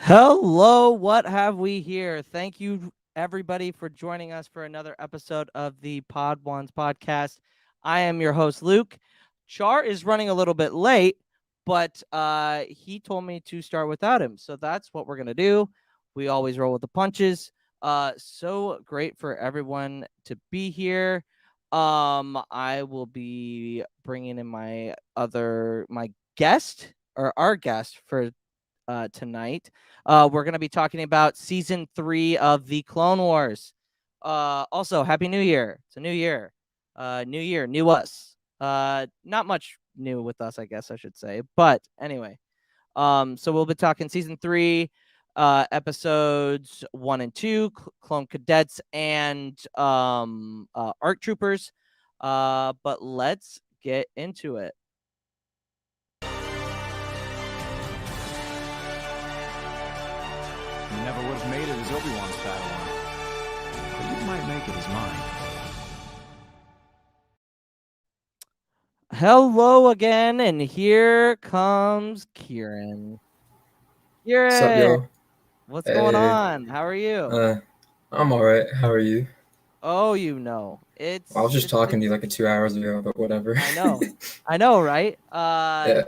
Hello, what have we here? Thank you, everybody, for joining us for another episode of the Podwans Podcast. I am your host, Luke. Char is running a little bit late, but he told me to start without him. So that's what we're going to do. We always roll with the punches. So great for everyone to be here. I will be bringing in my guest or our guest for tonight. We're going to be talking about season 3 of the Clone Wars. Also, Happy New Year. It's a new year. New year, new us. Not much new with us, I guess I should say. But anyway, so we'll be talking season 3, episodes 1 and 2, Clone Cadets and ARC Troopers. But let's get into it. You never would have made it as Obi-Wan's Padawan, but you might make it as mine. Hello again, and here comes Ciaran. What's up, y'all? What's going on? How are you? I'm alright. How are you? Oh, it's. I was just talking to you like 2 hours ago, but whatever. I know, right? Yeah.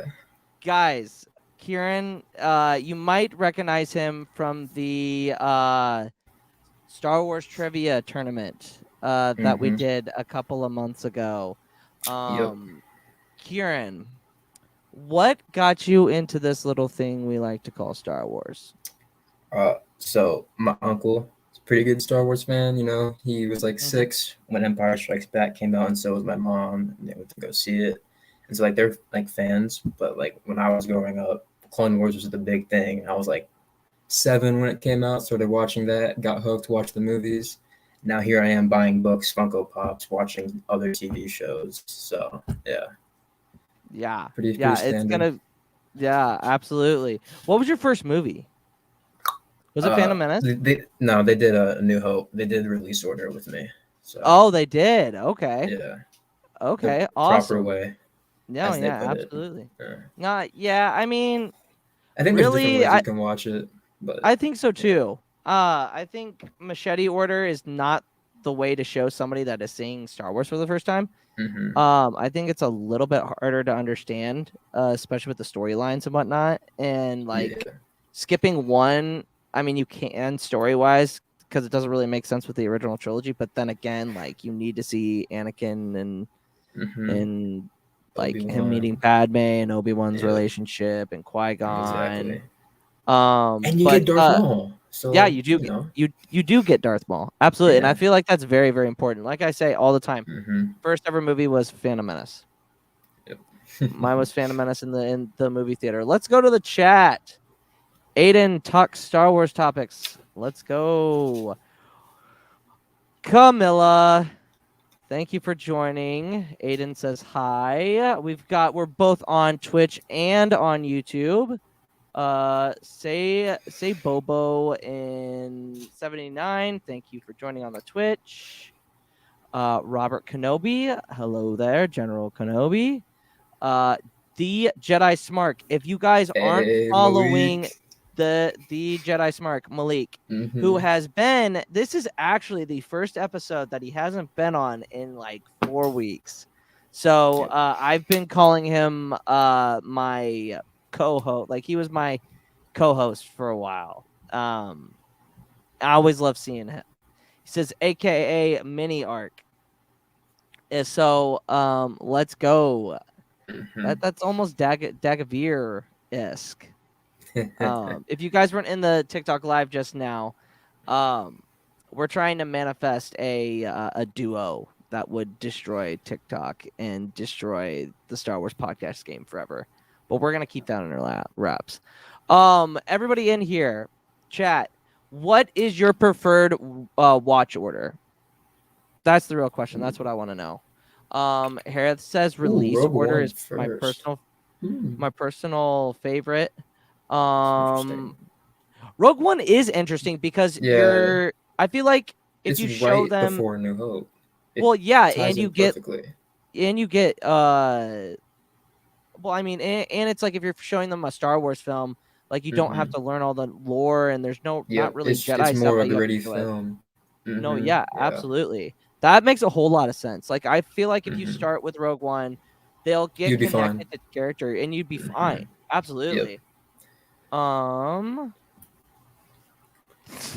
Guys, Ciaran, you might recognize him from the Star Wars trivia tournament that we did a couple of months ago. Ciaran, what got you into this little thing we like to call Star Wars? So my uncle is a pretty good Star Wars fan. You know, he was like 6 when Empire Strikes Back came out, and so was my mom. And they went to go see it, and so like they're like fans. But like when I was growing up, Clone Wars was the big thing. I was like 7 when it came out, started watching that, got hooked, watched the movies. Now here I am buying books, Funko Pops, watching other TV shows. So Yeah. Pretty standard. Yeah, absolutely. What was your first movie? Was it Phantom Menace? They did a New Hope. They did the release order with me. So. Oh, they did. Okay. Yeah. Okay. The awesome. Proper way. No, yeah, absolutely. Yeah. I mean, I think there's different ways you can watch it, but I think so too. I think Machete Order is not the way to show somebody that is seeing Star Wars for the first time. I think it's a little bit harder to understand, especially with the storylines and whatnot. And skipping one, I mean, you can story-wise because it doesn't really make sense with the original trilogy. But then again, like you need to see Anakin and like Obi-Wan. him meeting Padme and Obi-Wan's relationship and Qui-Gon. Exactly. And you get Darth Maul. So, yeah, you do. You do get Darth Maul, absolutely, and I feel like that's very, very important. Like I say all the time, first ever movie was Phantom Menace. Yep. Mine was Phantom Menace in the movie theater. Let's go to the chat. Aiden talks Star Wars topics. Let's go. Camilla, thank you for joining. Aiden says hi. We're both on Twitch and on YouTube. Say Bobo in 79. Thank you for joining on the Twitch. Robert Kenobi, hello there, General Kenobi. The Jedi Smark. If you guys aren't following the Jedi Smark, Malik, who has been, this is actually the first episode that he hasn't been on in like 4 weeks. So I've been calling him my co-host. Like he was my co-host for a while. I always love seeing him. He says AKA Mini Arc. So let's go. That's almost Dagavir-esque. If you guys weren't in the TikTok live just now, we're trying to manifest a duo that would destroy TikTok and destroy the Star Wars podcast game forever. But we're going to keep that in our wraps. Everybody in here, chat, what is your preferred watch order? That's the real question. That's what I want to know. Harith says release order is my personal favorite. Rogue One is interesting because I feel like if you show them before New Hope. And you get well, I mean, and it's like if you're showing them a Star Wars film, Like you don't have to learn all the lore, and there's not really it's Jedi stuff more that of you the have to ready deal with. film. No, Mm-hmm. yeah, absolutely. That makes a whole lot of sense. Like I feel like if you Mm-hmm. start with Rogue One, they'll get You'd be connected fine. to the character, and you'd be fine. Yep. Absolutely.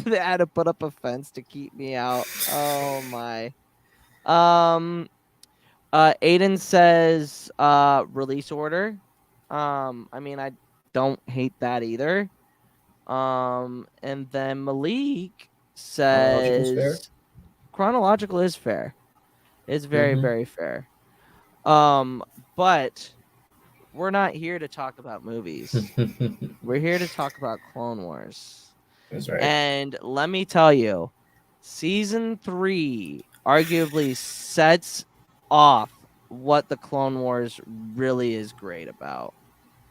They had to put up a fence to keep me out. Oh my. Aiden says release order. I mean I don't hate that either. And then Malik Chronological fair. says chronological is fair. It's very, Mm-hmm. very fair. But we're not here to talk about movies. We're here to talk about Clone Wars. That's right. And let me tell you, season 3 arguably sets off what the Clone Wars really is great about.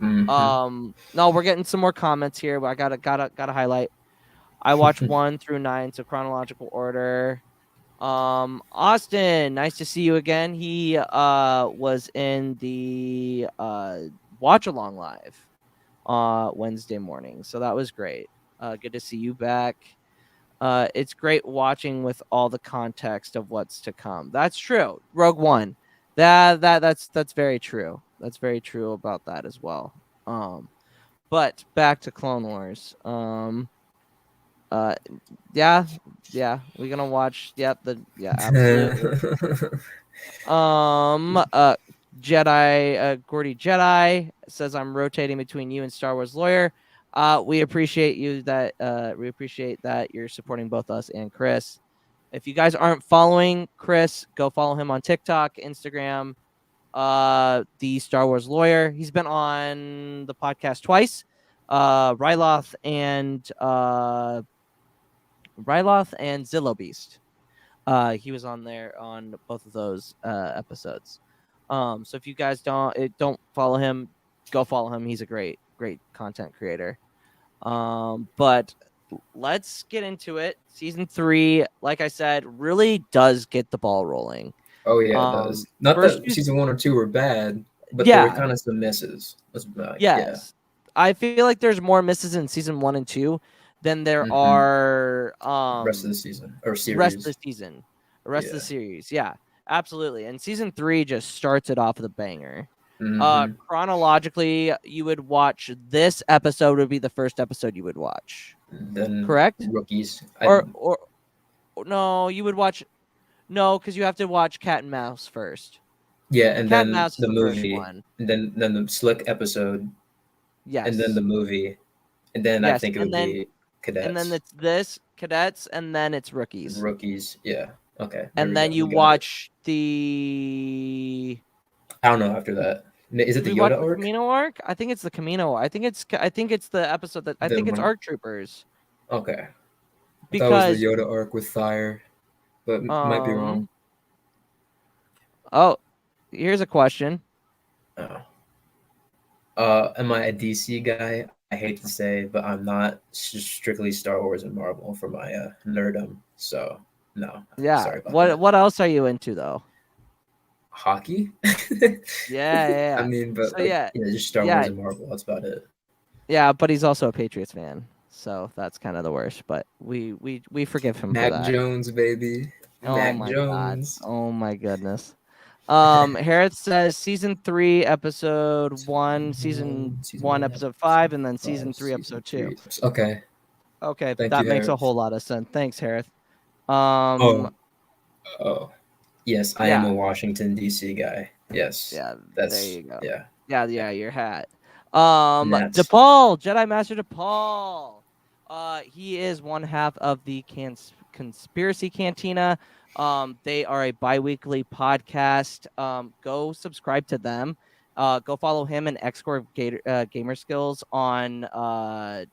Mm-hmm. No, we're getting some more comments here, but I gotta highlight. I watched 1 through 9, so chronological order. Austin, nice to see you again. He was in the watch along live Wednesday morning, so that was great. Good to see you back. It's great watching with all the context of what's to come. That's true. Rogue One. That's very true. That's very true about that as well. But back to Clone Wars. Yeah, we're gonna watch. Yep, absolutely. Jedi, Gordy Jedi says I'm rotating between you and Star Wars Lawyer. We appreciate you that. We appreciate that you're supporting both us and Chris. If you guys aren't following Chris, go follow him on TikTok, Instagram. The Star Wars Lawyer. He's been on the podcast twice. Ryloth and Zillow Beast. He was on there on both of those episodes. So if you guys don't follow him, go follow him. He's a great content creator. But let's get into it. Season 3, like I said, really does get the ball rolling. Oh yeah, it does. Not that season 1 or 2 were bad, but there were kind of some misses. Yes. Yeah. I feel like there's more misses in season 1 and 2 than there are rest of the season or series. Rest of the series. Yeah, absolutely. And season 3 just starts it off with a banger. Chronologically, you would watch this episode would be the first episode you would watch. Then correct? Rookies. Or no, you would watch because you have to watch Cat and Mouse first. Yeah, and Cat then Mouse the is movie, first one. and then the Slick episode. Yes. And then the movie, and then I think it would be Cadets. And then it's this Cadets, and then it's Rookies. Rookies, yeah. Okay. And then you watch the. I don't know after that. Is it the Yoda arc? Kamino Arc? I think it's the Kamino. I think it's the episode that it's Arc Troopers. Okay. Because that was the Yoda arc with fire, but might be wrong. Oh, here's a question. Am I a DC guy? I hate to say, but I'm not. Strictly Star Wars and Marvel for my nerdom. So no. Yeah. Sorry about that. What else are you into though? Hockey. Yeah. I mean, but so, just Star Wars and Marvel. That's about it. Yeah, but he's also a Patriots fan, so that's kind of the worst. But we forgive him for that. Mac Jones, baby. Mac Jones. God. Oh my goodness. Harris says season 3 episode 1, season 1 episode 5, and then season 3 episode 2. Okay. That makes a whole lot of sense. Thanks, Harris. Yes, I am a Washington DC guy. Yes. Yeah, there you go. Yeah, your hat. DePaul, Jedi Master DePaul. He is one half of the Conspiracy Cantina. They are a bi-weekly podcast. Go subscribe to them. Go follow him and X-Core Gamer Skills on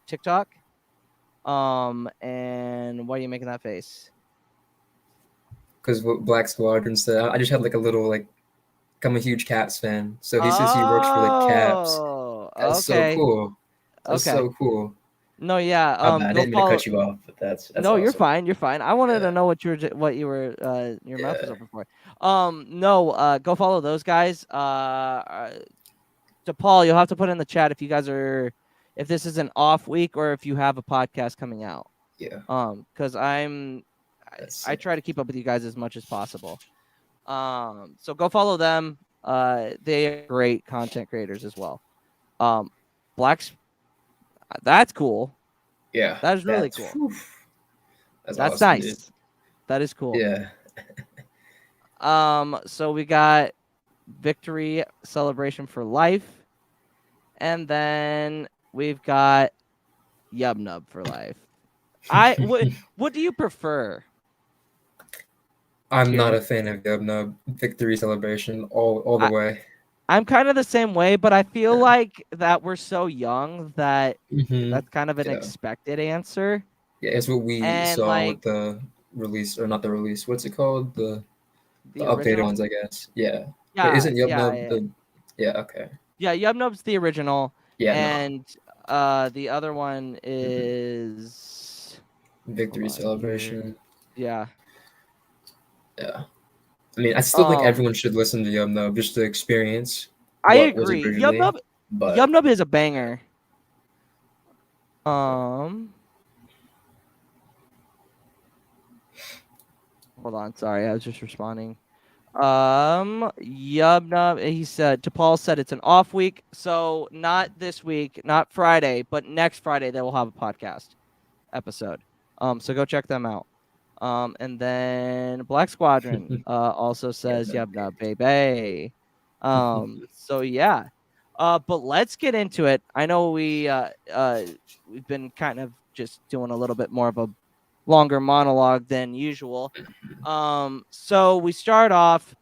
TikTok. And why are you making that face? Because what Black Squadron said, I just had like a little I'm a huge Caps fan, so he says he works for the Caps. That's so cool. That's so cool. No, yeah. I didn't mean to cut you off, but that's no, awesome. You're fine. You're fine. I wanted to know what you were your mouth was open for. Go follow those guys. DePaul, you'll have to put in the chat if you guys are if this is an off week or if you have a podcast coming out. Yeah. Because I That's try to keep up with you guys as much as possible. So go follow them. They are great content creators as well. Blacks, that's cool. Yeah. That is really cool. Whew. That's That's awesome, nice. dude. That is cool. Yeah. So we got Victory Celebration for Life, and then we've got Yub Nub for Life. What do you prefer? I'm not Ciaran? a fan of Gubnub Victory Celebration all the way. I'm kind of the same way, but I feel like that we're so young that that's kind of an Yeah. expected answer. Yeah, it's what we And, saw like- with the release, or not the release. What's it called? The updated original? ones, I guess. Yeah. Yeah, Wait, isn't Yub yeah, Nub yeah. the? Yeah. Okay. Yeah, Yub Nub's the original, Yeah. No. and the other one is Victory hold on Celebration. yeah. Yeah. I mean, I still think Um, everyone should listen to Yub Nub just to experience. I what was agree. originally, but Yub Nub is a banger. Hold on, sorry, I was just responding. Yub Nub, he said, T'Pol said it's an off week, so not this week, not Friday, but next Friday they will have a podcast episode. So go check them out. And then Black Squadron also says Yub Nub, baby. So yeah. But let's get into it. I know we've been kind of just doing a little bit more of a longer monologue than usual. So we start off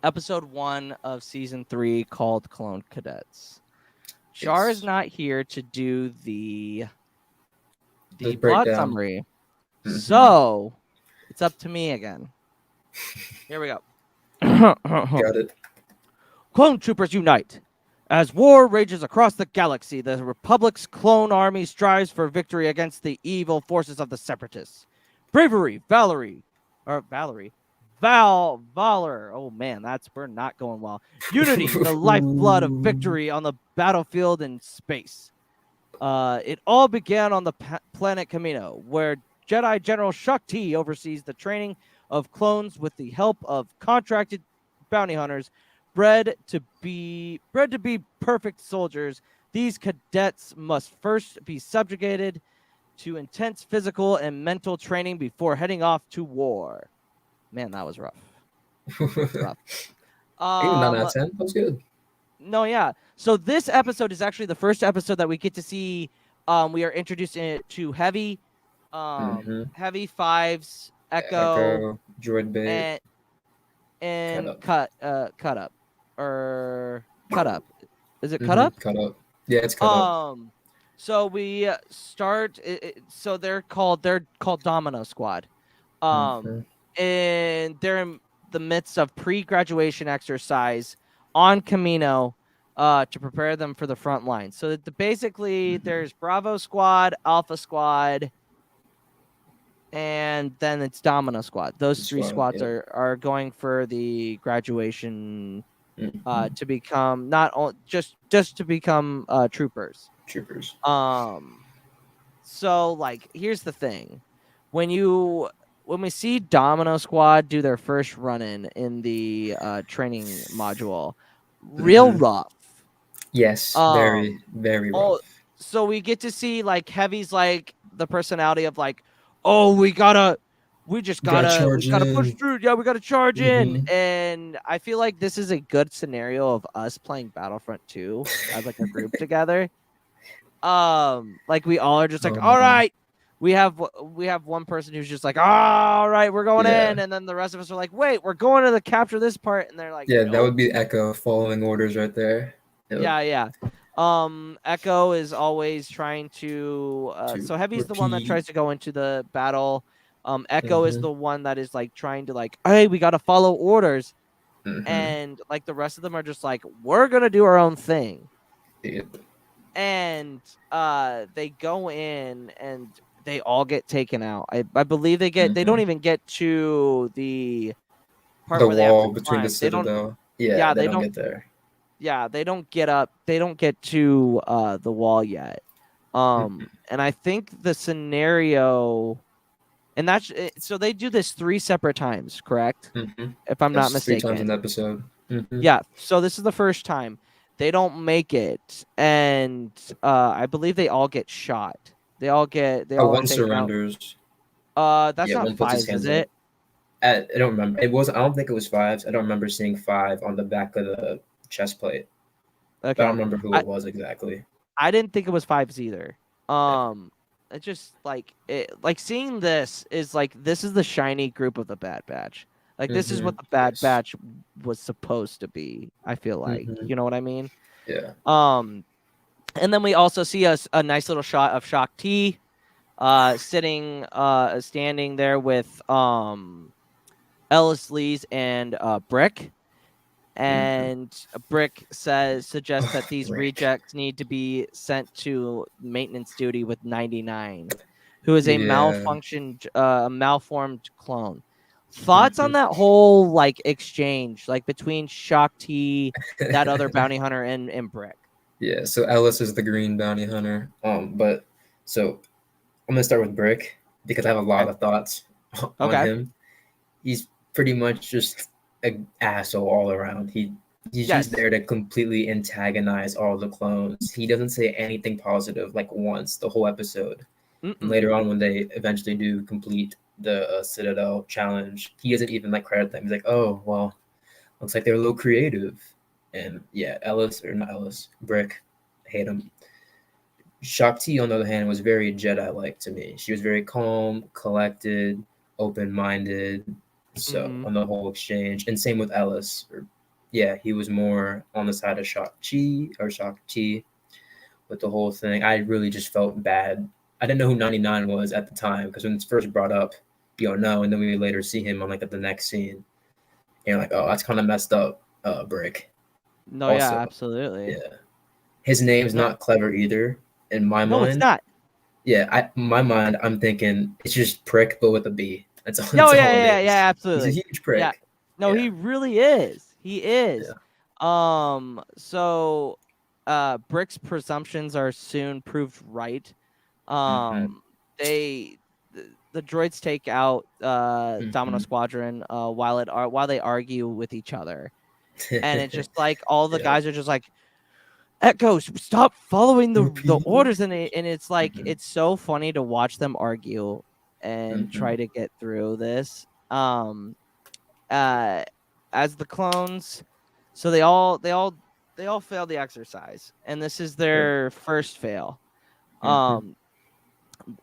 episode 1 of season 3 called Clone Cadets. Char is not here to do the plot breakdown. summary. So it's up to me again. Here we go. Got it. Clone troopers unite. As war rages across the galaxy, the Republic's clone army strives for victory against the evil forces of the Separatists. Bravery, Valor. Oh man, we're not going well. Unity, the lifeblood of victory on the battlefield in space. It all began on the planet Kamino, where Jedi General Shakti oversees the training of clones with the help of contracted bounty hunters bred to be perfect soldiers. These cadets must first be subjugated to intense physical and mental training before heading off to war. Man, that was rough. Rough. 9 out of 10. That was good. No, yeah. So this episode is actually the first episode that we get to see. We are introduced to Heavy, Heavy, Fives, Echo, Droid Bait, and Cut Up. Is it Cut Up? Cut Up. Yeah, it's Cut Up. So we start. So they're called Domino Squad. And they're in the midst of pre-graduation exercise on Kamino to prepare them for the front line. So basically, there's Bravo Squad, Alpha Squad, and then it's Domino Squad. Those three squads are going for the graduation to become just to become troopers. So like, here's the thing: when we see Domino Squad do their first run-in in the training module, real rough. Yes, very, very rough. So we get to see like Heavy's like the personality of like, oh, we gotta push through. Yeah, we gotta charge in. And I feel like this is a good scenario of us playing Battlefront 2 as like a group together. Like we all are just like, all right. We have one person who's just like, all right, we're going in, and then the rest of us are like, wait, we're going to capture this part, and they're like, yeah, that would be Echo following orders right there. Yep. Yeah. Echo is always trying to so Heavy's the one that tries to go into the battle. Echo is the one that is like trying to like, hey, we got to follow orders, and like the rest of them are just like, we're gonna do our own thing. Yep. And they go in and they all get taken out. I believe they don't even get to the part where they have to between climb. the Citadel. Yeah, they don't get there. yeah, they don't get up. They don't get to the wall yet. And I think the scenario, and so they do this 3 separate times, correct? Mm-hmm. If I'm not That's 3 times mistaken. an episode. Mm-hmm. Yeah. So this is the first time they don't make it, and I believe they all get shot. They all are One taken out. surrenders. That's Yeah, not one puts his fives, is hands up. it? I don't remember. It was. I don't think it was fives. I don't remember seeing 5 on the back of the chest plate. But I Okay. don't remember who it was exactly. I didn't think it was fives either. Yeah. It's just like seeing this is like this is the shiny group of the Bad Batch. Like this is what the Bad Yes. Batch was supposed to be. I feel like you know what I mean. Yeah. And then we also see a nice little shot of Shock T, standing there with Ellis Lees and Brick. And Brick suggests that these Brick. rejects need to be sent to maintenance duty with 99, who is a malformed clone. Thoughts on that whole like exchange, like between Shock T, that other bounty hunter, and Brick? Yeah. So Ellis is the green bounty hunter. But so I'm gonna start with Brick because I have a lot of thoughts on him. He's pretty much just an asshole all around. He's just there to completely antagonize all the clones. He doesn't say anything positive like once the whole episode. And later on, when they eventually do complete the Citadel challenge, he doesn't even like credit them. He's like, "Oh well, looks like they're a little creative." And yeah, Brick, I hate him. Shakti, on the other hand, was very Jedi-like to me. She was very calm, collected, open-minded. So on the whole exchange, and same with Ellis. He was more on the side of Shakti with the whole thing. I really just felt bad. I didn't know who 99 was at the time because when it's first brought up, you don't know, and then we later see him on like at the next scene, and you're like, oh, that's kind of messed up, Brick. No, also, yeah, absolutely. Yeah, his name's not clever either in my mind. No, it's not. Yeah, in my mind, I'm thinking it's just Prick, but with a B. That's all. No, yeah, absolutely. He's a huge prick. Yeah. No, he really is. He is. Yeah. So, Brick's presumptions are soon proved right. The droids take out Domino Squadron while they argue with each other, and it's just like all the guys are just like, Echo, stop following the orders, and it's like it's so funny to watch them argue and try to get through this. As the clones, so they all fail the exercise, and this is their first fail.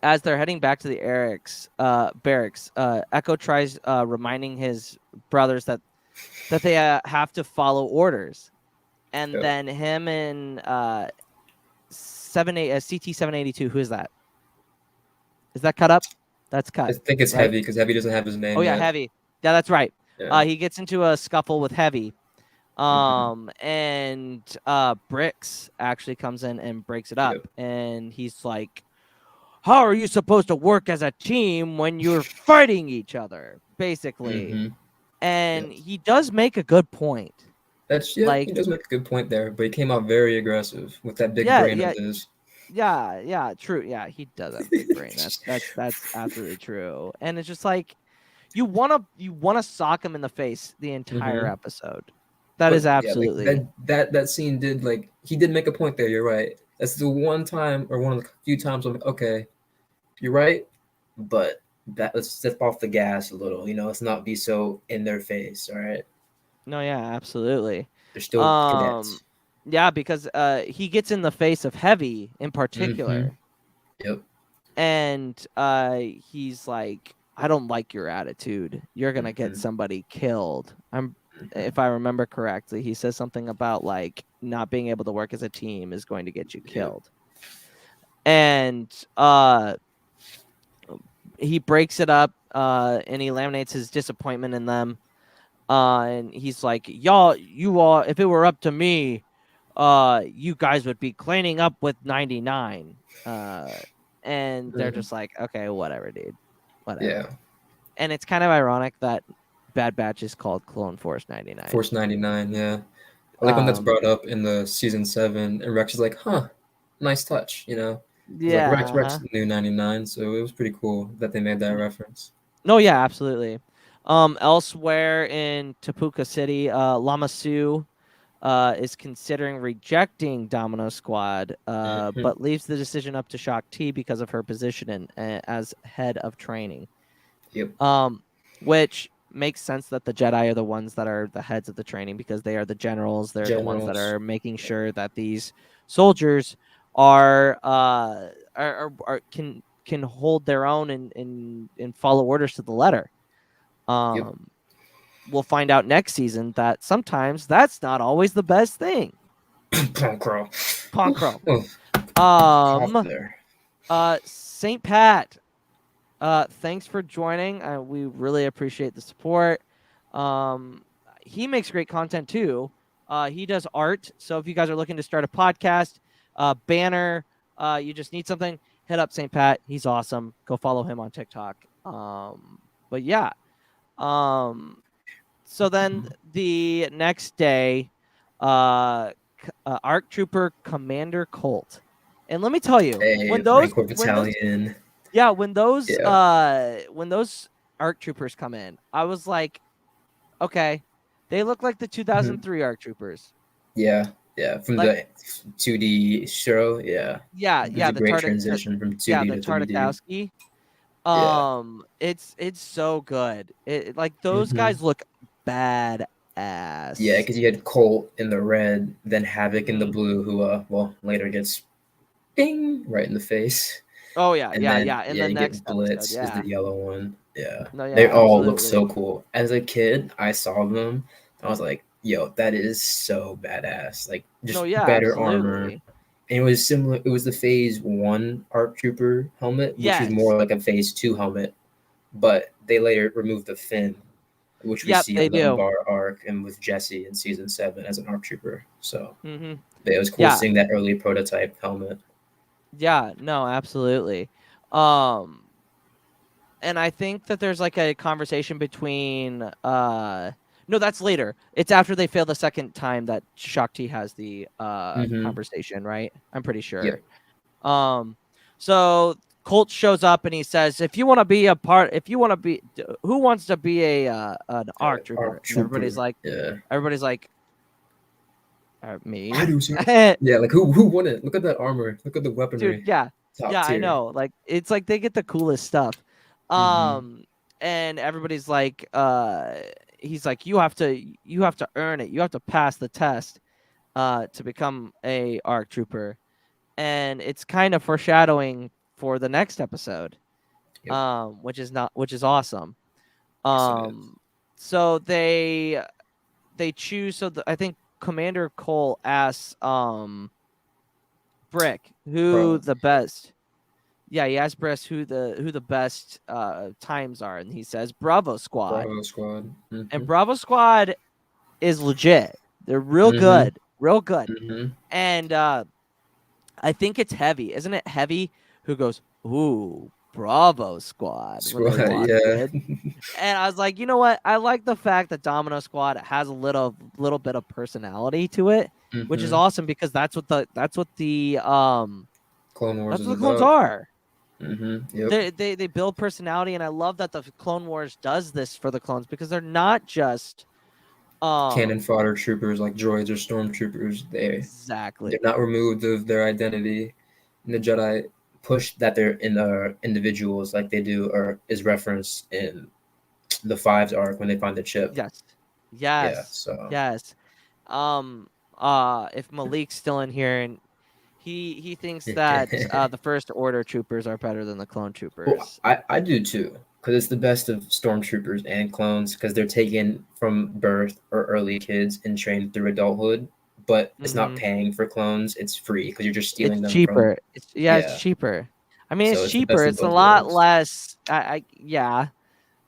As they're heading back to the barracks, Echo tries reminding his brothers that they have to follow orders. And then him and CT-782, who is that? Is that cut up? That's cut. I think it's Heavy because Heavy doesn't have his name. Oh yeah, yet. Heavy. Yeah, that's right. Yeah. He gets into a scuffle with Heavy, and Bricks actually comes in and breaks it up, and he's like, "How are you supposed to work as a team when you're fighting each other?" Basically, and he does make a good point. He does make a good point there, but he came out very aggressive with that big brain of his. Yeah, true. Yeah, he does have a big brain. That's absolutely true. And it's just like you wanna sock him in the face the entire episode. That is absolutely that scene did he did make a point there. You're right. That's the one time or one of the few times I'm like, okay, you're right, but let's step off the gas a little. Let's not be so in their face. All right. No, yeah, absolutely. They're still cadets. Yeah, because he gets in the face of Heavy in particular. Yep. And he's like, I don't like your attitude. You're gonna get somebody killed. If I remember correctly, he says something about like not being able to work as a team is going to get you killed. And he breaks it up and he laminates his disappointment in them. And he's like, you all, if it were up to me, you guys would be cleaning up with 99. And they're just like, okay, whatever, dude. Whatever. Yeah. And it's kind of ironic that Bad Batch is called Clone Force 99. Force 99, yeah. I like when that's brought up in the season 7, and Rex is like, "Huh, nice touch," you know. He's like Rex knew 99, so it was pretty cool that they made that reference. No, yeah, absolutely. Elsewhere in Tapuka City, Lama Su is considering rejecting Domino Squad, but leaves the decision up to Shak Ti because of her position as head of training. Yep. Which makes sense that the Jedi are the ones that are the heads of the training because they are the generals. They're the ones that are making sure that these soldiers are can hold their own and follow orders to the letter. We'll find out next season that sometimes that's not always the best thing. Punkro. St. Pat, thanks for joining. We really appreciate the support. He makes great content too. He does art. So if you guys are looking to start a podcast, banner, you just need something, hit up St. Pat. He's awesome. Go follow him on TikTok. But yeah. So then the next day, ARC Trooper Commander Colt. And let me tell you, when those ARC Troopers come in, I was like, okay, they look like the 2003 ARC Troopers. Yeah, from the 2D show. Yeah, the great transition from 2D to 3D. It's so good. Those guys look badass. Yeah, because you had Colt in the red, then Havoc in the blue, who later gets bing right in the face. Oh yeah, and then the next Blitz episode, is the yellow one. Yeah, no, they all look so cool. As a kid, I saw them. I was like, "Yo, that is so badass!" Like just better armor. And it was similar. It was the Phase 1 ARC Trooper helmet, which was more like a Phase 2 helmet. But they later removed the fin, which we see in the Bar Arc and with Jesse in Season 7 as an ARC Trooper. So it was cool seeing that early prototype helmet. Yeah, no, absolutely. And I think that there's like a conversation between no, that's later. It's after they fail the second time that Shak Ti has the conversation, right? I'm pretty sure. Yep. So Colt shows up and he says, "If you want to be who wants to be an ARC Trooper?" And everybody's like, me. I do, sir. Yeah, like who wouldn't? Look at that armor. Look at the weaponry. Dude, yeah, I know. Like it's like they get the coolest stuff. And everybody's like, he's like, you have to earn it. You have to pass the test to become a ARC Trooper. And it's kind of foreshadowing for the next episode. Which is awesome. So they choose, I think Commander Cole asks Brick who the best. Yeah, he asks Brick who the best times are, and he says Bravo Squad. And Bravo Squad is legit. They're real good, and I think it's Heavy, isn't it? Heavy who goes, "Ooh, Bravo Squad." Yeah. And I was like, you know what? I like the fact that Domino Squad has a little bit of personality to it, which is awesome because that's what the Clone Wars that's what the clones are. Yep. They build personality, and I love that the Clone Wars does this for the clones because they're not just cannon fodder troopers like droids or stormtroopers. They're not removed of their identity. And the Jedi push that they're in individuals like they do, or is referenced in the 5's arc when they find the chip. Yes. If Malik's still in here, and he thinks that the First Order troopers are better than the clone troopers. Well, I do too, because it's the best of stormtroopers and clones, because they're taken from birth or early kids and trained through adulthood. But it's not paying for clones; it's free because you're just stealing them. Cheaper. It's cheaper. I mean, it's cheaper. It's a lot less. I guess.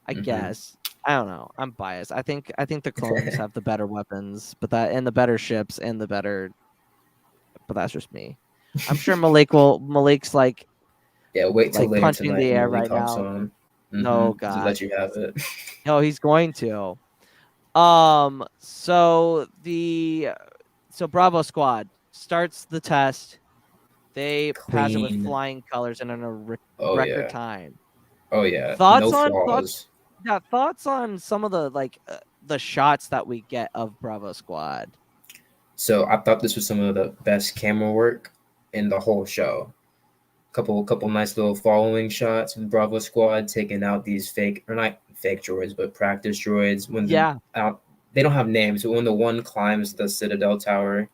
I don't know. I'm biased. I think the clones have the better weapons, and the better ships and the better. But that's just me. I'm sure Malik's like. Yeah, wait till later punching tonight the air Malik right hops now. on. No, God. To let you have it. No, he's going to. So the So Bravo Squad starts the test. They pass it with Clean. flying colors and in a Oh record yeah. time. Oh yeah. Thoughts No on flaws. thoughts on some of the the shots that we get of Bravo Squad. So I thought this was some of the best camera work in the whole show. Couple nice little following shots with Bravo Squad taking out these fake, or not fake droids, but practice droids. When Yeah. they don't have names, but when the one climbs the Citadel Tower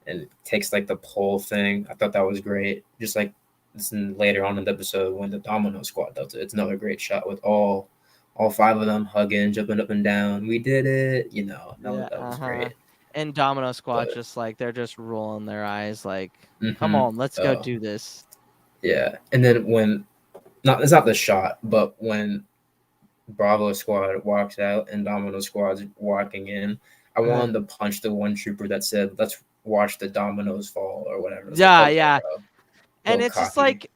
and takes like the pole thing, I thought that was great. Just like later on in the episode when the Domino Squad does it, it's another great shot with all 5 of them hugging, jumping up and down. We did it, that was great. And Domino Squad But just like they're just rolling their eyes like, come mhm, on, let's go do this. yeah, and then it's not the shot, but when Bravo Squad walks out and Domino Squad's walking in, I wanted to punch the one trooper that said, "Let's watch the dominoes fall" or whatever. It's Yeah, like, okay, yeah. bro, And go it's cocky.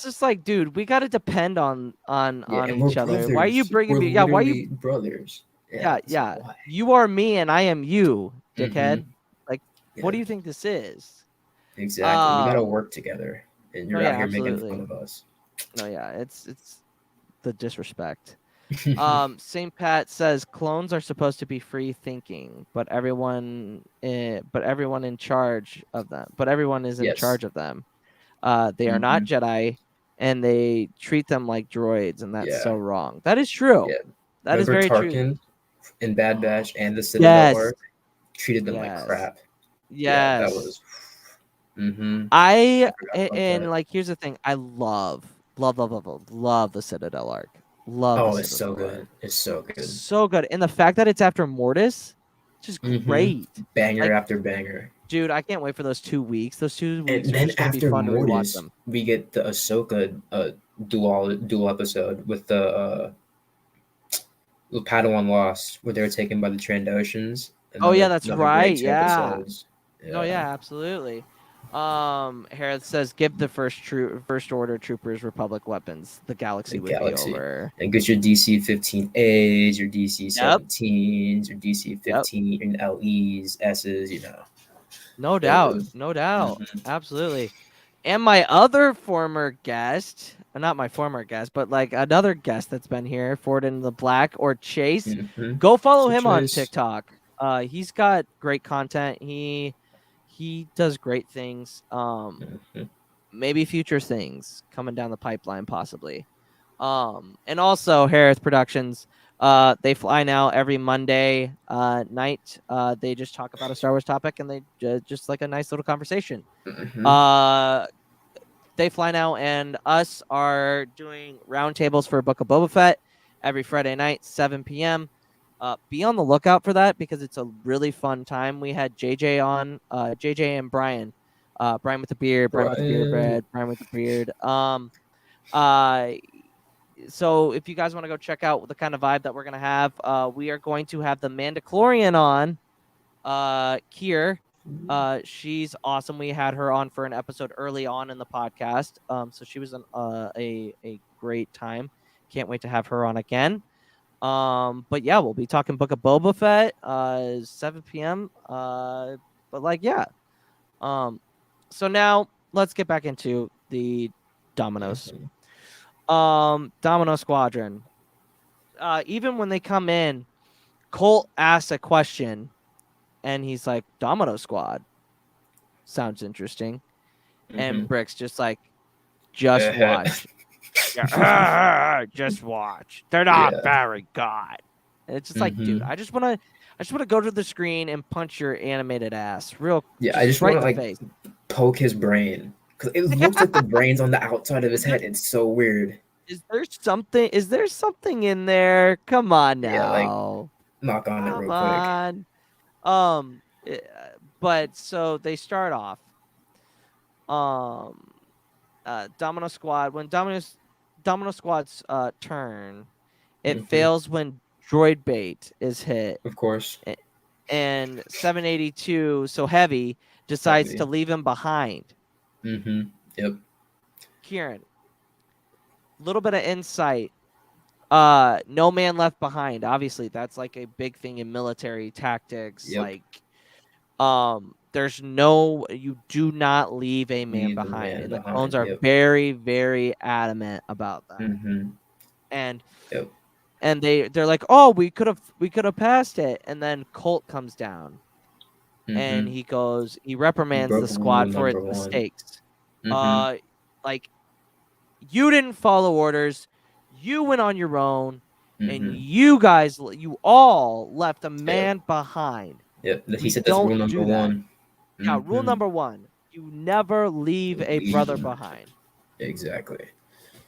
just like, dude, we got to depend on Yeah, and each we're other. brothers. Why are you bringing We're me? Yeah, why are you? literally brothers. Yeah, so yeah. why? You are me and I am you, dickhead. Mhm, Like, yeah, what do you think this is? exactly. We gotta work together, and No, you're out yeah, here making absolutely. fun of us. No, yeah, it's the disrespect. St. Pat says clones are supposed to be free thinking, but everyone in charge of them. But everyone is in Yes. charge of them. They are not Jedi, and they treat them like droids, and that's so wrong. That is true. Yeah. That is Remember very true. Tarkin in Bad Batch and the Citadel Yes. Arc treated them like Yes. crap. Yes. Yeah, that was. And like here's the thing. I love the Citadel Arc. Love the it's so Citadel Arc. good. It's so good. So good. And the fact that it's after Mortis, just great. Banger Like, after banger. Dude, I can't wait for those 2 weeks. Those 2 weeks And are then just gonna be after fun to rewatch Mortis, them. we get the Ahsoka dual episode with the Padawan Lost, where they were taken by the Trandoshans. Oh yeah, that's another right. great 2 Yeah. episodes. No, yeah, absolutely. Harris says, give the first order troopers Republic weapons. The galaxy would be over. And get your DC 15As, your DC 17s, your DC 15 LEs, S's, No doubt. No doubt. Absolutely. And my other former guest, not my former guest, but like another guest that's been here, Ford in the Black or Chase, go follow him on TikTok. He's got great content. He does great things. Maybe future things coming down the pipeline, possibly. And also Harris Productions. They fly now every Monday night. They just talk about a Star Wars topic, and they just like a nice little conversation. They fly now, and us are doing roundtables for Book of Boba Fett every Friday night, 7 p.m. Be on the lookout for that because it's a really fun time. We had JJ on, JJ and Brian. Brian with the beard, Brian with the beard, Brian with the beard. So if you guys want to go check out the kind of vibe that we're going to have, we are going to have the Mandalorian on, Kier. She's awesome. We had her on for an episode early on in the podcast. So she was a great time. Can't wait to have her on again. But yeah, we'll be talking Book of Boba Fett, 7 p.m. But like, yeah. So now let's get back into the Dominoes. Domino Squadron. Even when they come in, Colt asks a question, and he's like, Domino Squad. Sounds interesting. And Brick's just like, just watch. Just watch. They're not very good. And it's just like, dude, I just want to go to the screen and punch your animated ass real. Yeah, I just right want to in the like face. poke his brain because it looks like the brain's on the outside of his head. It's so weird. Is there something in there? Come on now. Yeah, like knock on it real quick. But so they start off. Domino Squad. When Domino Squad's turn, it fails when droid bait is hit. Of course. And 782, so heavy, decides to leave him behind. Yep. Ciaran, little bit of insight. No man left behind. Obviously, that's like a big thing in military tactics. Yep. Like, you do not leave a man Leave the behind, man and the behind. clones are Yep. very, very adamant about that. Mm-hmm. And Yep. and they're like, oh, we could have passed it, and then Colt comes down, and Mm-hmm. he reprimands the Broke rule squad for its number 1. mistakes. Mm-hmm. Like, you didn't follow orders, you went on your own, and Mm-hmm. you all left a Yep. man behind. Yep. He We said that's rule don't number do that. 1. Yeah, rule Mm-hmm. number 1: you never leave a Leave brother him. behind. Exactly.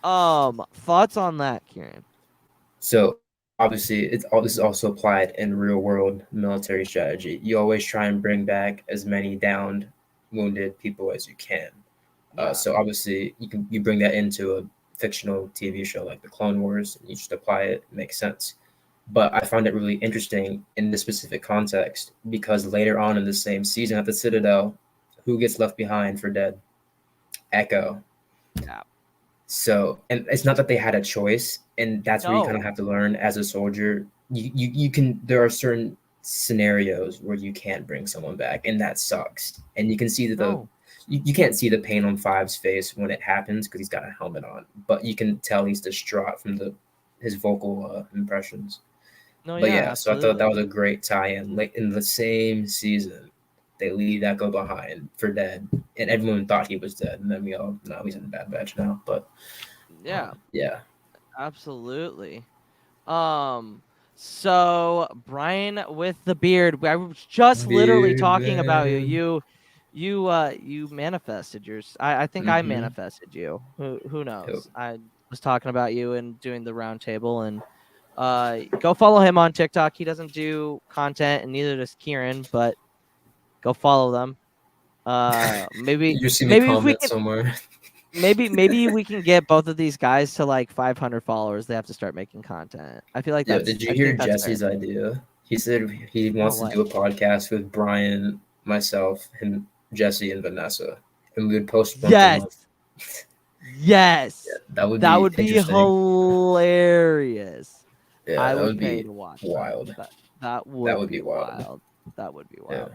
Thoughts on that, Ciaran? So obviously, this is also applied in real world military strategy. You always try and bring back as many downed, wounded people as you can. Yeah. So obviously, you bring that into a fictional TV show like the Clone Wars, and you just apply it. It makes sense. But I found it really interesting in this specific context because later on in the same season at the Citadel, who gets left behind for dead? Echo. Yeah. So, and it's not that they had a choice, and that's where you kind of No. have to learn as a soldier. You can, there are certain scenarios where you can't bring someone back, and that sucks. And you can see that No. you can't see the pain on Five's face when it happens because he's got a helmet on, but you can tell he's distraught from his vocal impressions. No, But yeah, yeah, so I thought that absolutely. was a great tie-in. Like in the same season, they leave Echo behind for dead, and everyone thought he was dead, and then we all know he's in Bad Batch now. But Yeah, yeah. absolutely. So Brian with the beard, I was just literally Beard talking about you. man. You manifested yours. I think I Mm-hmm. manifested you. Who Yep. knows? I was talking about you and doing the round table, and go follow him on TikTok. He doesn't do content, and neither does Ciaran, but go follow them. Maybe You see me maybe if we comment can somewhere. maybe we can get both of these guys to like 500 followers. They have to start making content. I feel like Yo, did you I hear think that's fair. Jesse's idea? He said he No wants to way. do a podcast with Brian, myself, and Jesse and Vanessa, and we would post once a month. Yes. Yeah, that would That be would be interesting. hilarious. Yeah, I that would would pay be to watch wild. that. That That would would be be wild. wild. That would be Yeah.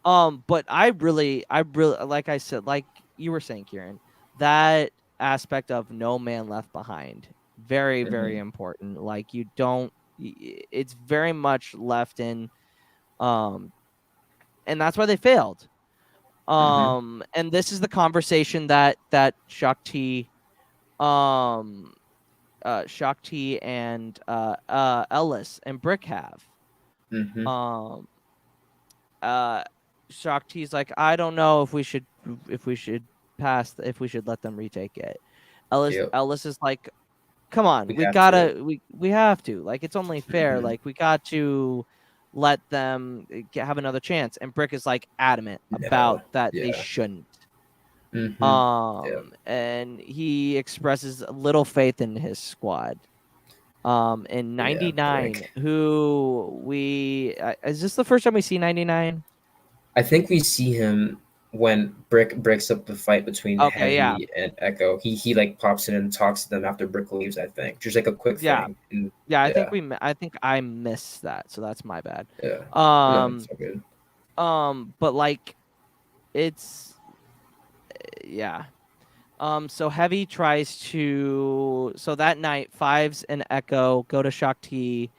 wild. But I really, like I said, like you were saying, Ciaran, that aspect of no man left behind, very, very important. Like you don't, it's very much left in, and that's why they failed. And this is the conversation that Shakti, um, Shakti and Ellis and Brick have. Mm-hmm. Um, Shakti's like, I don't know if we should pass, if we should let them retake it. Yep. Ellis is like, come on, We we have to. gotta, we have to. Like, it's only fair. Mm-hmm. Like, we got to let them have another chance. And Brick is like adamant No. about that they Yeah. shouldn't. Mm-hmm. Yeah. And he expresses little faith in his squad. In 99, Brick. who is this the first time we see 99? I think we see him when Brick breaks up the fight between Okay, yeah. Heavy and Echo. He like pops in and talks to them after Brick leaves. I think just like a quick Yeah. thing. And, Yeah, I yeah. think I missed that, so that's my bad. Yeah. No, it's all good. But like, it's yeah. So Heavy tries to. So that night, Fives and Echo go to Shakti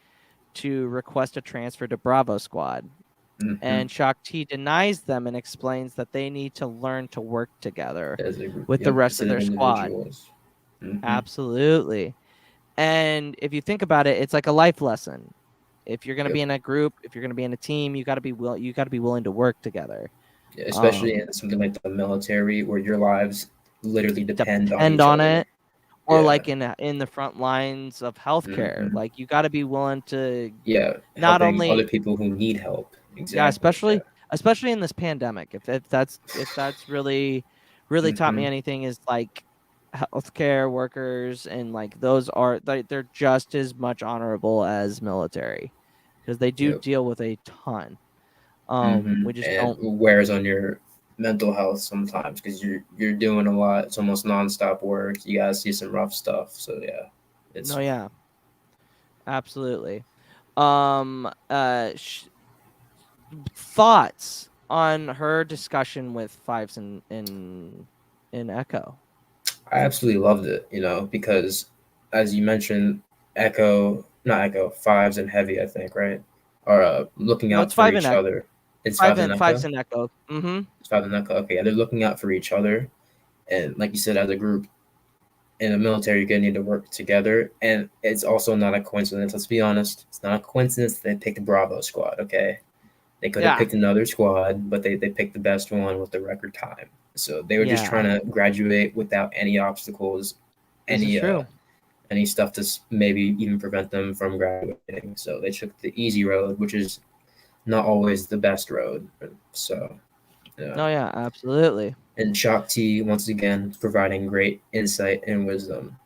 to request a transfer to Bravo Squad, and Shakti denies them and explains that they need to learn to work together with the rest of their squad. Absolutely. And if you think about it, it's like a life lesson. If you're going to be in a group, if you're going to be in a team, you got to be willing to work together. Yeah, especially in something like the military, where your lives literally depend on each on other. it, or like in the front lines of healthcare. Like, you got to be willing to not only other people who need help. Exactly. Yeah, especially in this pandemic. If that's really taught me anything, is like healthcare workers, and like those are they're just as much honorable as military, because they do deal with a ton. We just and don't. wears on your mental health sometimes because you're doing a lot. It's almost nonstop work. You gotta see some rough stuff. So yeah, yeah, absolutely. Thoughts on her discussion with Fives in Echo? I absolutely loved it, because as you mentioned, not Echo, Fives and Heavy, I think, right? Are looking No, out it's for Five and each Echo. other. It's Fives and Fives Echo? and Echo. Mm-hmm. It's Fives and Echo. Okay, yeah, they're looking out for each other. And like you said, as a group in the military, you're going to need to work together. And it's also not a coincidence. Let's be honest. It's not a coincidence that they picked the Bravo squad, okay? They could have Yeah. picked another squad, but they picked the best one with the record time. So they were just Yeah. trying to graduate without any obstacles, This is true. any stuff to maybe even prevent them from graduating. So they took the easy road, which is not always the best road. So, yeah. Oh yeah, absolutely. And Shakti, once again, providing great insight and wisdom.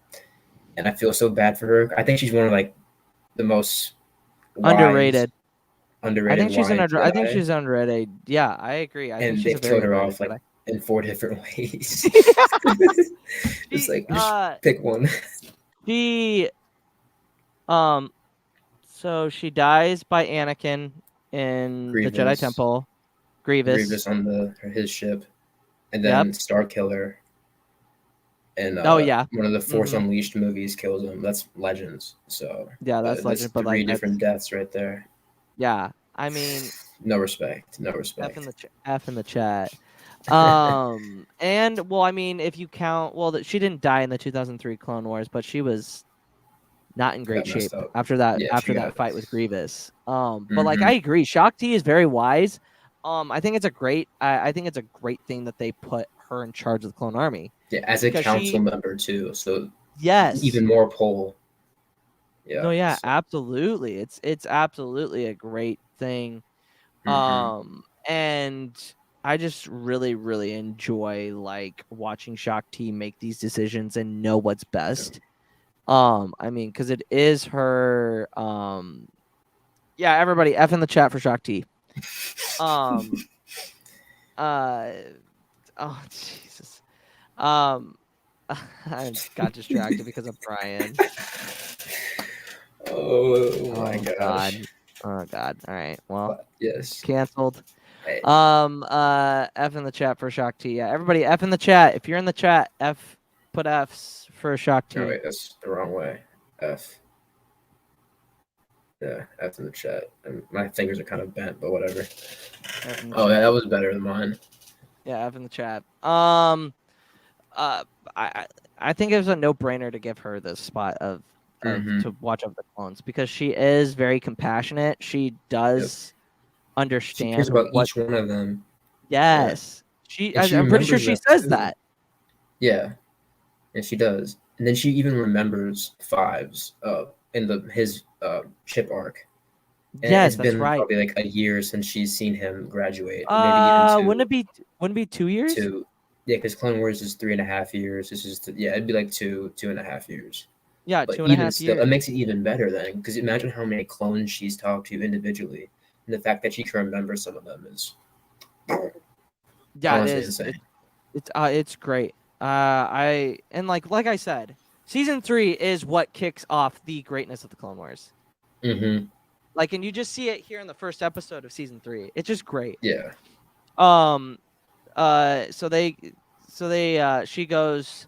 And I feel so bad for her. I think she's one of the most wise, Underrated. underrated wise I think Jedi. she's underrated. Yeah, I agree. I think And she's a they've very killed her underrated off Jedi. in 4 different ways. It's She just pick one. she um so she dies by Anakin in the Jedi Grievous. Temple. Grievous. Grievous on his ship, and Yep. then Starkiller and Oh yeah. one of the Force Mm-hmm. Unleashed movies kills him. That's Legends. So Yeah, that's that's legend, but three like that's different deaths right there. yeah. I mean, No respect. No F respect. in the F in the chat. And well, I mean, if you count, she didn't die in the 2003 Clone Wars, but she was not in great Got messed shape up. after that Yeah, she got. fight with Grievous. But like Mhm. I agree, Shakti is very wise. I think it's a great I think it's a great thing that they put her in charge of the Clone Army. Yeah, as a Because council member too. So yes. even more pull. Yeah. No, yeah, So, absolutely. It's absolutely a great thing. mhm. And I just really, really enjoy like watching Shakti make these decisions and know what's best. I mean, because it is her. Yeah, everybody, F in the chat for Shakti. Um, oh Jesus. I got distracted because of Brian. Oh my Oh gosh. God. Oh God. All right. Well, But, yes. canceled. Hey. F in the chat for Shakti. Yeah, everybody, F in the chat. If you're in the chat, put Fs for Shakti. Oh wait, that's the wrong way. F. Yeah, F in the chat. And my fingers are kind of bent, but whatever. Oh yeah, that was better than mine. Yeah, F in the chat. I think it was a no-brainer to give her the spot of to watch over the clones because she is very compassionate. She does understand. She cares about each one of them. Yes, And she I'm pretty sure remembers she them, says too. that. Yeah, and she does. And then she even remembers Fives in his ship arc. And Yes, it's that's been right. probably like a year since she's seen him graduate. Maybe even 2. Wouldn't it be 2 years? 2. Yeah, because Clone Wars is 3.5 years. This is it'd be like 2.5 years. Yeah, But 2.5 even still, years. it makes it even better then, because imagine how many clones she's talked to individually, and the fact that she can remember some of them is Yeah, honestly it is. insane. It's great. And like I said, season 3 is what kicks off the greatness of the Clone Wars. Mm-hmm. Like, and you just see it here in the first episode of season 3. It's just great. Yeah. So she goes,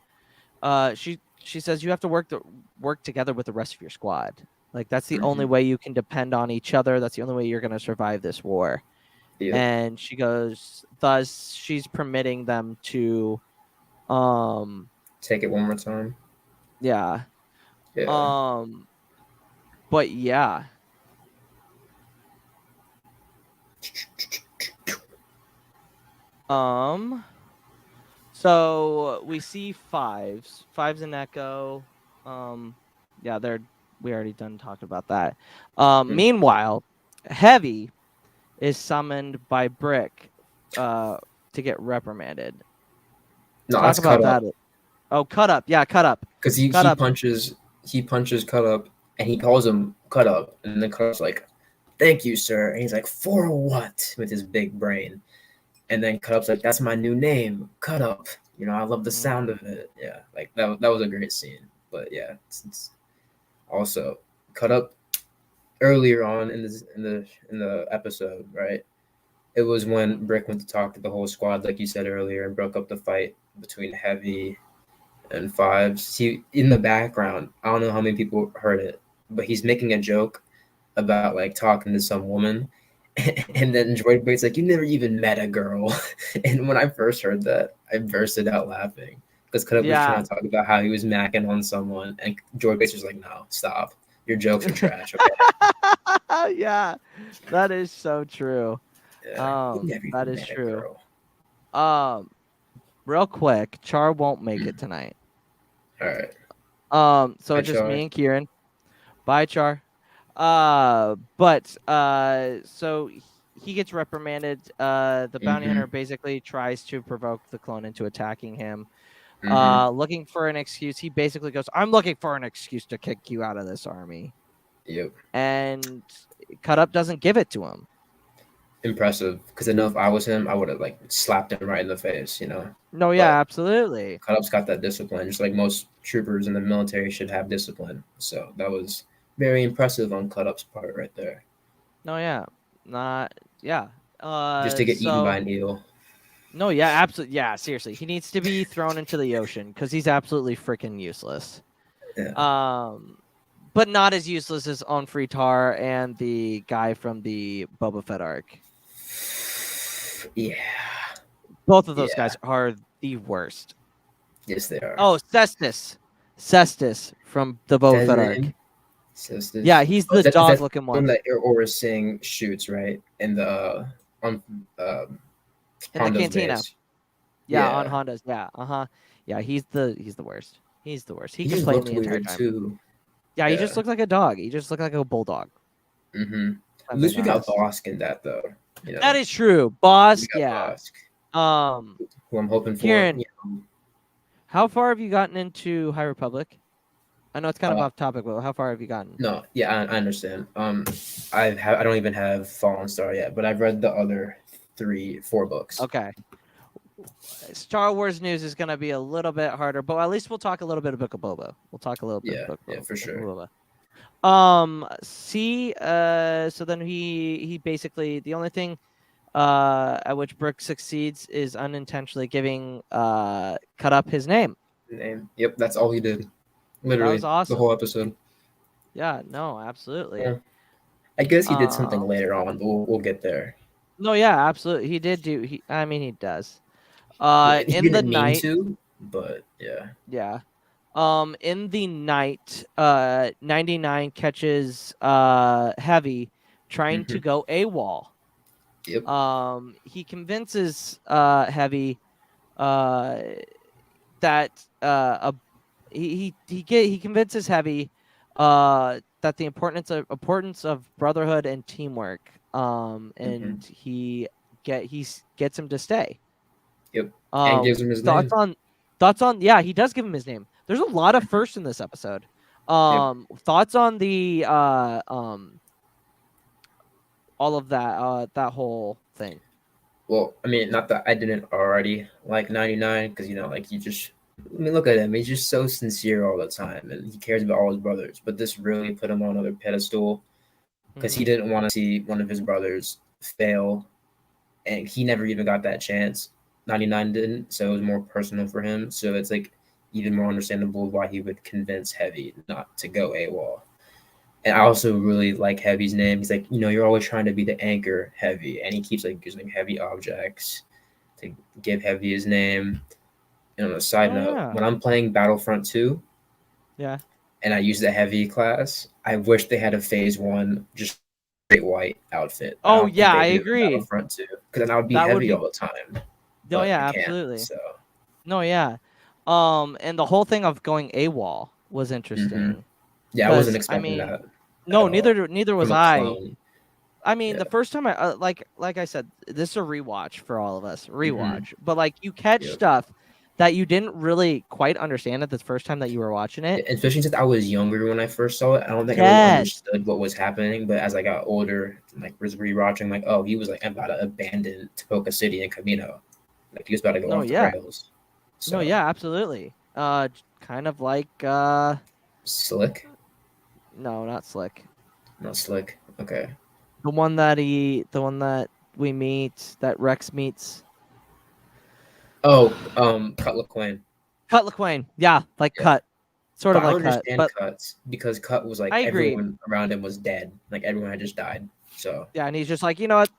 she says you have to work together with the rest of your squad. Like that's the only way you can depend on each other. That's the only way you're gonna survive this war. Yep. And she goes, thus she's permitting them to, take it one more time. Yeah. Yeah. But yeah. So we see Fives and Echo. Yeah, we already done talked about that. Meanwhile, Heavy is summoned by Brick to get reprimanded. No, Talk that's about Cut Up. that. Oh, Cut Up. Yeah, Cut Up. Because he punches Cut Up and he calls him Cut Up, and then Cut Up's like, "Thank you, sir." And he's like, "For what?" with his big brain. And then Cut Up's like, "That's my new name, Cut Up. You know, I love the sound of it." Yeah, like that was a great scene. But yeah, it's also Cut Up earlier on in the episode, right? It was when Brick went to talk to the whole squad, like you said earlier, and broke up the fight between Heavy and Fives. He in the background, I don't know how many people heard it, but he's making a joke about like talking to some woman. And then Droid Bait's like, "You never even met a girl." And when I first heard that, I bursted out laughing because Cutup was trying to talk about how he was macking on someone, and Droid Bait's was like, "No, stop. Your jokes are trash." Okay. Yeah, that is so true. Yeah, you never That even is met a true. girl. Real quick, Char won't make it tonight. All right. So Bye, it's just Char. me and Ciaran. Bye, Char. So he gets reprimanded. The bounty hunter basically tries to provoke the clone into attacking him. Looking for an excuse. He basically goes, "I'm looking for an excuse to kick you out of this army." Yep. And Cutup doesn't give it to him. Impressive, because I know if I was him, I would have like slapped him right in the face, you know. No, yeah, absolutely. Cutup's got that discipline, just like most troopers in the military should have discipline. So that was very impressive on Cutup's part right there. No, yeah, Just to get eaten by an eel. No, yeah, absolutely, yeah. Seriously, he needs to be thrown into the ocean because he's absolutely freaking useless. Yeah. But not as useless as on Tar and the guy from the Boba Fett arc. Yeah. Both of those guys are the worst. Yes, they are. Oh, Cestus from the Boba Fett arc. Cestus. Yeah, he's the dog-looking one. That Aurora Singh shoots, right? In the in the cantina. Base. Yeah, on Honda's. Yeah, Yeah, he's the worst. He's the worst. He can play the entire time. Too. Yeah, he just looked like a dog. He just looked like a bulldog. At least we got Bosk in that, though. You know? That is true. Bosk, Bosk. Who I'm hoping for. Ciaran, how far have you gotten into High Republic? I know it's kind of off topic, but how far have you gotten? No, yeah, I understand. I don't even have Fallen Star yet, but I've read the other 4 books. Okay. Star Wars news is going to be a little bit harder, but at least we'll talk a little bit of Book of Boba. We'll talk a little bit of Book of Boba. Yeah, for sure. So then he basically, the only thing at which Brick succeeds is unintentionally giving Cutup his name. Yep, that's all he did. Literally, that was awesome. The whole episode. Yeah, no, absolutely. Yeah. I guess he did something later on, but we'll get there. No, yeah, absolutely. He did do. He does. He in the didn't night, mean to, but yeah. Yeah. In the night, 99 catches Heavy trying to go AWOL. Yep. He convinces Heavy that he convinces Heavy that the importance of brotherhood and teamwork. And he gets him to stay. Yep. And gives him his name. Thoughts on he does give him his name. There's a lot of firsts in this episode. Thoughts on the all of that that whole thing. Well, I mean, not that I didn't already like 99, because like look at him. He's just so sincere all the time, and he cares about all his brothers. But this really put him on another pedestal, because he didn't want to see one of his brothers fail, and he never even got that chance. 99 didn't, so it was more personal for him. So it's like even more understandable why he would convince Heavy not to go AWOL. And I also really like Heavy's name. He's like, you're always trying to be the anchor, Heavy, and he keeps like using heavy objects to give Heavy his name. And on a side note, when I'm playing Battlefront 2, and I use the Heavy class, I wish they had a Phase 1 just straight white outfit. Oh yeah, I agree. Battlefront 2, because then I would be Heavy all the time. No, yeah, absolutely. No, yeah. And the whole thing of going AWOL was interesting. Yeah, I wasn't expecting that. No, neither was I. I mean, the first time I like I said, this is a rewatch for all of us. But like you catch stuff that you didn't really quite understand at the first time that you were watching it. Especially since I was younger when I first saw it. I don't think I really understood what was happening. But as I got older, like was rewatching, like, oh, he was like about to abandon Tapoka City and Kamino. Like he was about to go off the rails. So. No, yeah, absolutely. Kind of like Slick. No, not Slick. Not Slick. Okay. The one that we meet that Rex meets? Oh, Cut LaQuain. Cut LaQuain. Yeah, like Yeah. Cut. Sort of But I like Cut. understand But Cuts because Cut was like I agree. everyone around him was dead. Like everyone had just died. So Yeah, and he's just like, you know what?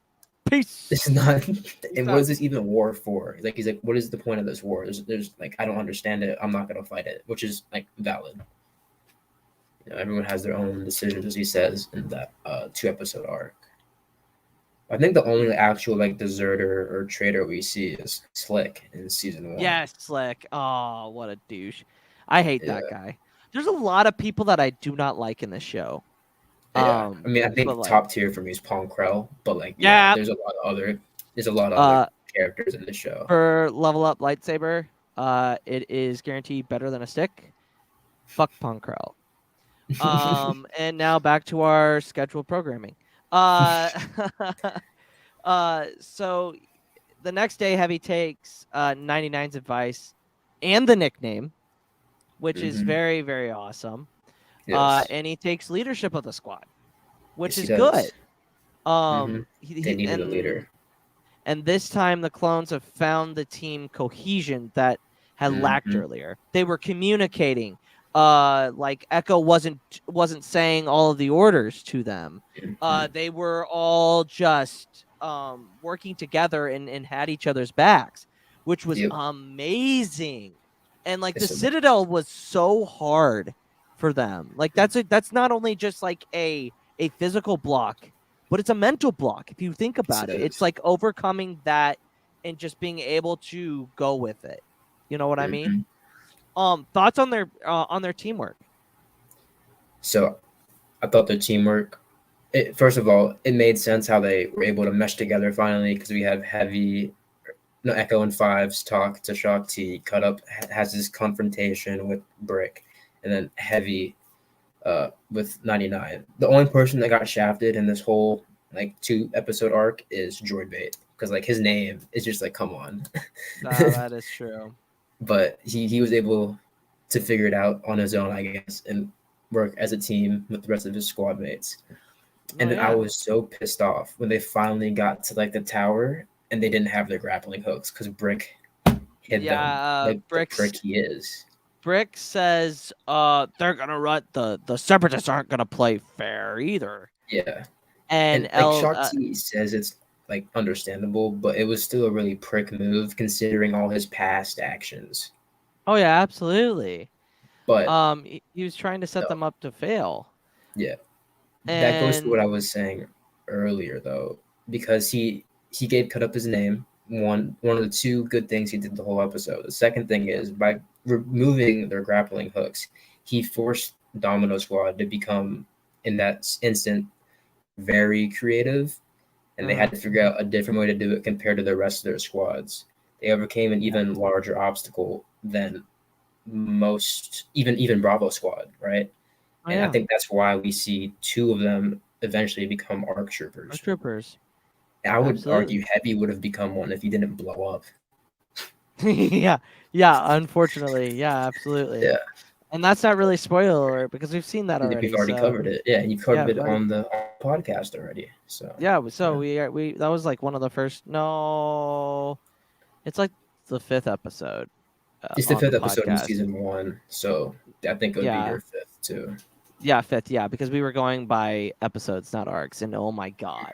Peace. this is not. And what out. is this even war for? Like he's like, what is the point of this war? There's like I don't understand it. I'm not gonna fight it, which is like valid. You know, everyone has their own decisions, as he says in that 2-episode arc. I think the only actual like deserter or traitor we see is Slick in season 1. Yes, Slick. Oh, what a douche. I hate that Yeah. guy. There's a lot of people that I do not like in this show. Yeah, I mean, I think but, like, top tier for me is Paul Krell, but like, Yeah. there's a lot of other characters in the show. For level up lightsaber, it is guaranteed better than a stick. Fuck Ponkrell. And now back to our scheduled programming. So the next day, Heavy takes 99's advice and the nickname, which is Mhm. very, very awesome. Yes. And he takes leadership of the squad, which Yes, is he does. good. They needed a leader. And this time, the clones have found the team cohesion that had lacked Mhm. earlier. They were communicating. Like Echo wasn't saying all of the orders to them. Mhm. They were all just working together and had each other's backs, which was Yep. amazing. And like the Yes, it was. Citadel was so hard for them. Like that's not only just like a physical block, but it's a mental block if you think about it. It's is. like overcoming that and just being able to go with it. You know what I mean? Thoughts on their teamwork? So, I thought their teamwork. First of all, it made sense how they were able to mesh together finally because we have Echo and Fives talk to Shock T. Cut Up has this confrontation with Brick, and then Heavy with 99. The only person that got shafted in this whole like 2-episode arc is Droid Bait because like his name is just like, come on. That is true. But he was able to figure it out on his own, I guess, and work as a team with the rest of his squad mates. And then I was so pissed off when they finally got to like the tower and they didn't have their grappling hooks because Brick hid them like the prick he is. Brick says they're gonna run the Separatists aren't gonna play fair either. Yeah. And like Shock T says it's like understandable, but it was still a really prick move considering all his past actions. Oh yeah, absolutely. But he was trying to set them up to fail. Yeah. That goes to what I was saying earlier though, because he gave Cut Up his name. One of the two good things he did the whole episode. The second thing is by removing their grappling hooks, he forced Domino Squad to become in that instant very creative, and they had to figure out a different way to do it compared to the rest of their squads. They overcame an even larger obstacle than most, even Bravo Squad, right? And I think that's why we see two of them eventually become ARC troopers. I would argue Heavy would have become one if he didn't blow up. yeah, unfortunately. Yeah, absolutely. Yeah. And that's not really spoiler because we've seen that already. We've already covered it. Yeah, and you've covered it on the podcast already. So we that was like one of the first. No, it's like the 5th episode. It's the 5th episode in season 1, so I think it would be your 5th too. Yeah, 5th. Yeah, because we were going by episodes, not arcs, and oh my god,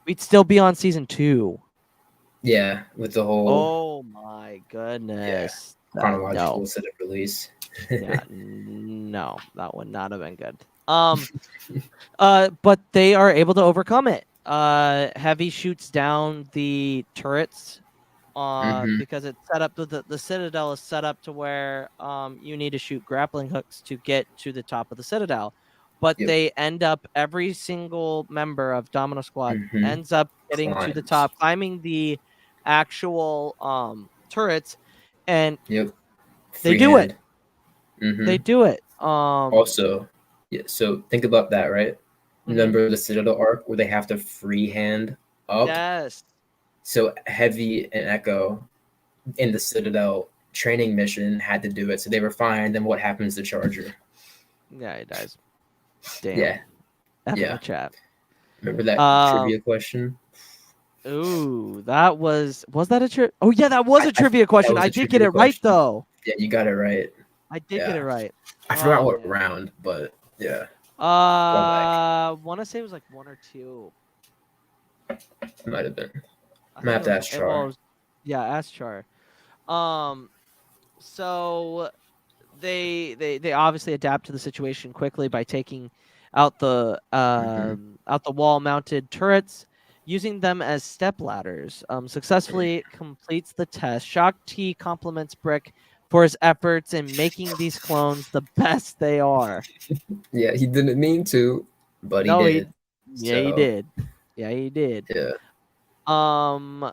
we'd still be on season 2. Yeah, with the whole. Oh my goodness. Yeah, chronological set of release. No, that would not have been good. But they are able to overcome it. Heavy shoots down the turrets. Because it's set up the Citadel is set up to where you need to shoot grappling hooks to get to the top of the Citadel. But they end up, every single member of Domino Squad ends up getting to the top, climbing the actual turrets, and they do it. They do it. Also, so think about that, right? Remember the Citadel arc where they have to freehand up? Yes. So Heavy and Echo in the Citadel training mission had to do it, so they were fine. Then what happens to Charger? Yeah, he dies. Damn. Yeah. Chat. Remember that trivia question? Ooh, that was that a trivia? Oh yeah, that was a trivia That question. was I a did get trivia it right question. though. Yeah, you got it right. I did get it Yeah. right. I forgot Oh, what man. round, but yeah. Or like, Want to say it was like 1 or 2. it might have been. I I might think have it to was. ask Char. Yeah, ask Char. Um, so they obviously adapt to the situation quickly by taking out the wall mounted turrets, using them as step ladders. Successfully completes the test. Shock T compliments Brick for his efforts in making these clones the best they are. Yeah, he didn't mean to, but he No, did. he So did. Yeah, he did. yeah. Um,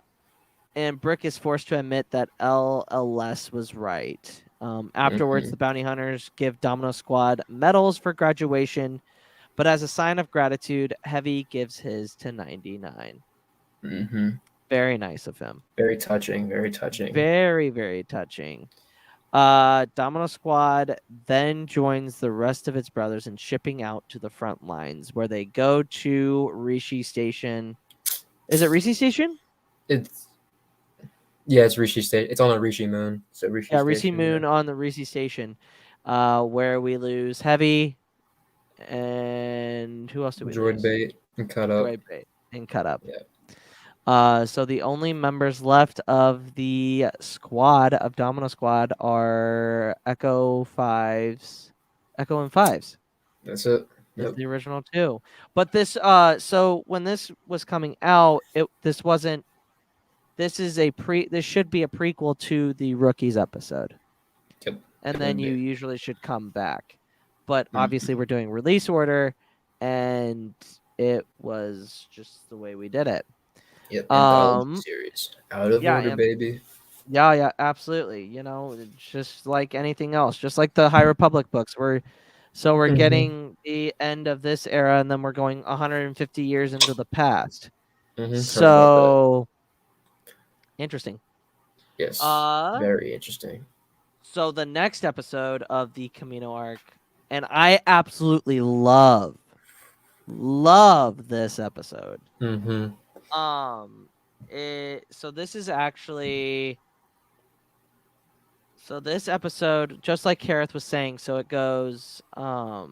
and Brick is forced to admit that LLS was right. Afterwards, the bounty hunters give Domino Squad medals for graduation, but as a sign of gratitude, Heavy gives his to 99. Mm-hmm. Very nice of him. Very touching. Very touching. Very, very touching. Domino Squad then joins the rest of its brothers in shipping out to the front lines, where they go to Rishi Station. Is it Rishi Station? It's it's Rishi State. It's on a Rishi moon. So Rishi Yeah, Station. Rishi Moon on the Rishi Station, where we lose Heavy, and who else do we Droid lose? bait and cut up. Droid Bait and Cut Up. Yeah. So the only members left of the squad of Domino Squad are Echo and Fives. That's it. Is Yep. the original 2. But this so when this was coming out, this should be a prequel to the Rookies episode. Yep. And It then would you be. usually should come back. But obviously we're doing release order, and it was just the way we did it. Yep. Anthology series. Out of yeah, order, baby. Yeah, absolutely. It's just like anything else, just like the High Republic books. We're getting the end of this era, and then we're going 150 years into the past. So interesting. Yes. Very interesting. So the next episode of the Kamino Arc, and I absolutely love this episode. Mm-hmm. So this is actually. So this episode, just like Kareth was saying, so it goes, yeah,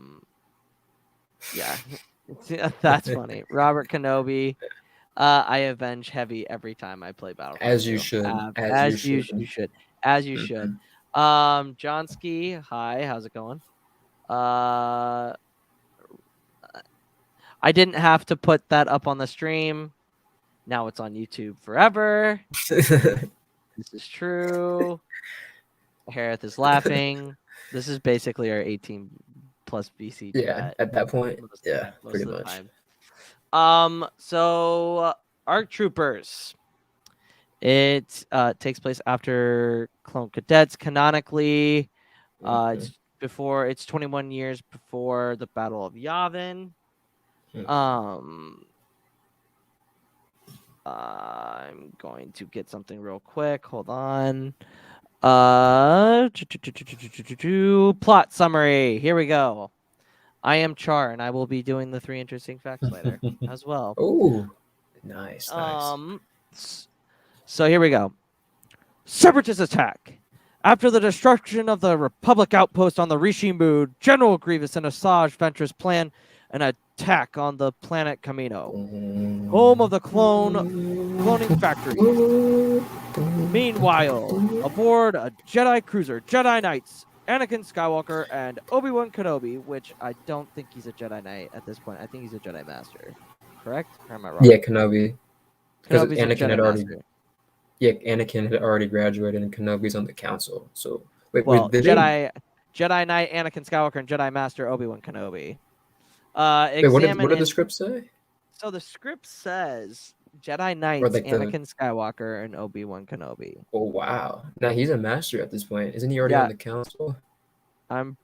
that's funny. Robert Kenobi, I avenge Heavy every time I play Battlefront. As you should. As you should. As you should. Johnsky, hi, how's it going? I didn't have to put that up on the stream. Now it's on YouTube forever. This is true. Harith is laughing. This is basically our 18 plus BC chat. Yeah, at that point, pretty much. So Arc Troopers. It takes place after Clone Cadets. Canonically, it's 21 years before the Battle of Yavin. I'm going to get something real quick. Hold on. Plot summary. Here we go. I am Char, and I will be doing the 3 interesting facts later as well. Oh, nice. So here we go. Separatist Attack. After the destruction of the Republic outpost on the Rishi Moon, General Grievous and Asajj Ventress plan an attack on the planet Kamino, home of the cloning factory. Meanwhile, aboard a Jedi cruiser, Jedi Knights, Anakin Skywalker and Obi-Wan Kenobi, which I don't think he's a Jedi Knight at this point. I think he's a Jedi Master. Correct? Or am I wrong? Yeah, Kenobi. Because Kenobi's Anakin a Jedi Master. Anakin had already graduated, and Kenobi's on the council. So Jedi Knight, Anakin Skywalker, and Jedi Master Obi-Wan Kenobi. What did the script say? So the script says Jedi Knights, Anakin Skywalker, and Obi-Wan Kenobi. Oh, wow. Now he's a master at this point. Isn't he already on the council? I'm